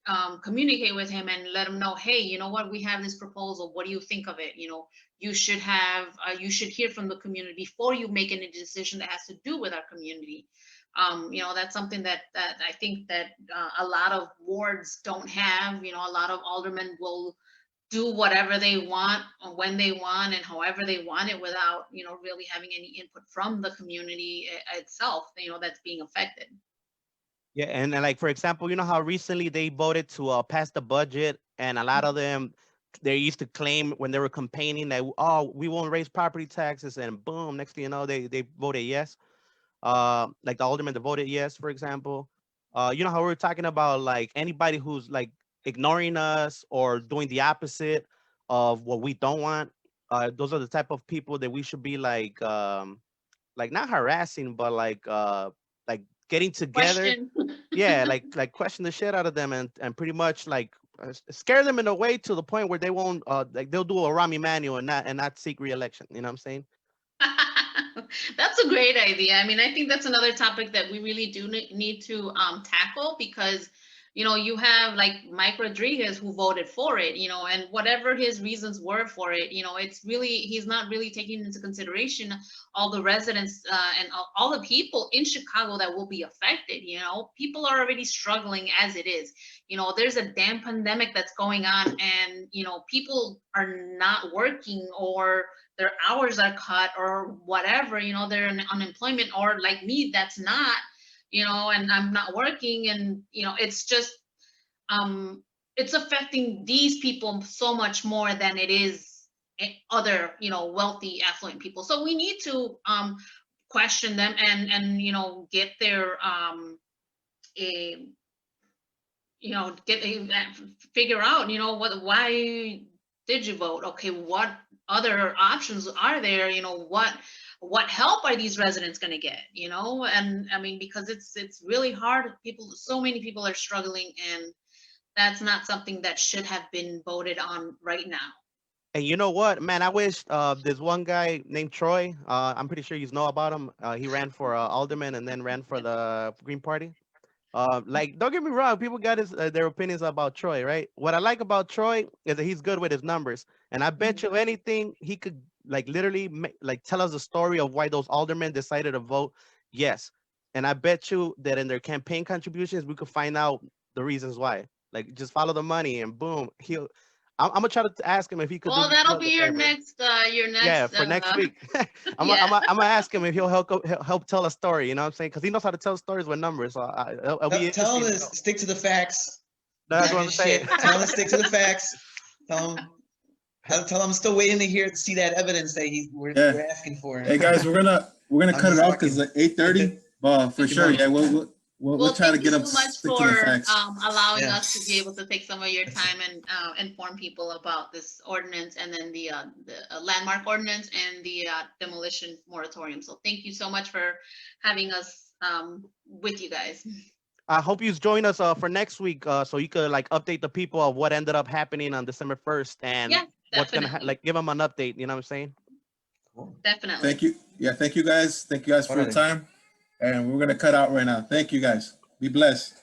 communicate with him and let him know, hey, you know what, we have this proposal. What do you think of it? You should hear from the community before you make any decision that has to do with our community. That's something that I think that a lot of wards don't have. A lot of aldermen will do whatever they want when they want and however they want it without really having any input from the community itself that's being affected. Yeah, and like for example, you know how recently they voted to pass the budget, and a lot of them they used to claim when they were campaigning that we won't raise property taxes, and boom, next thing you know they voted yes. Like the alderman that voted yes, for example. You know how we were talking about like anybody who's like ignoring us or doing the opposite of what we don't want. Those are the type of people that we should be like not harassing, but like getting together. Question. yeah, like question the shit out of them and pretty much like scare them in a way to the point where they won't like they'll do a Rami Manuel and not seek re-election. You know what I'm saying? That's a great idea. I mean, I think that's another topic that we really do need to tackle because, you know, you have like Mike Rodriguez who voted for it, you know, and whatever his reasons were for it, you know, it's really, he's not really taking into consideration all the residents and all the people in Chicago that will be affected, you know. People are already struggling as it is. You know, there's a damn pandemic that's going on and, you know, people are not working or their hours are cut or whatever, you know, they're in unemployment or like me, that's not, you know, and I'm not working and, you know, it's just, it's affecting these people so much more than it is other, you know, wealthy, affluent people. So we need to question them and, you know, get their, you know, figure out, you know, why did you vote? Okay, what other options are there? You know, what help are these residents going to get? You know, and I mean, because it's really hard. So many people are struggling, and that's not something that should have been voted on right now. And you know what, man? I wish there's one guy named Troy. I'm pretty sure you know about him. He ran for alderman and then ran for the Green Party. Like, don't get me wrong, people got their opinions about Troy, right? What I like about Troy is that he's good with his numbers, and I bet you anything he could like literally like tell us the story of why those aldermen decided to vote yes. And I bet you that in their campaign contributions, we could find out the reasons why. Like, just follow the money, and boom, he'll. I'm gonna try to ask him if he could do Well, you that'll guys be a your favor. next, Yeah, for next week. yeah. I'm gonna ask him if he'll help tell a story. You know what I'm saying? Because he knows how to tell stories with numbers. So it'll be Tell interesting. him to stick to the facts. That's Not what I'm his saying. shit. Tell him to stick to the facts. Tell him. Tell him I'm still waiting to see that evidence that we're asking for. Hey guys, we're gonna I'm cut it just off because it's like 8:30. But for sure, yeah, we'll try to Thank you get up so much stick to the for facts. allowing Yeah. us to be able to take some of your time and inform people about this ordinance and then the landmark ordinance and the demolition moratorium. So thank you so much for having us with you guys. I hope you join us for next week, so you could like update the people of what ended up happening on December 1st and Yeah, what's gonna definitely. like give them an update. You know what I'm saying? Definitely. Thank you. Yeah, thank you guys. Thank you guys for your Órale. time. And we're gonna cut out right now. Thank you guys. Be blessed.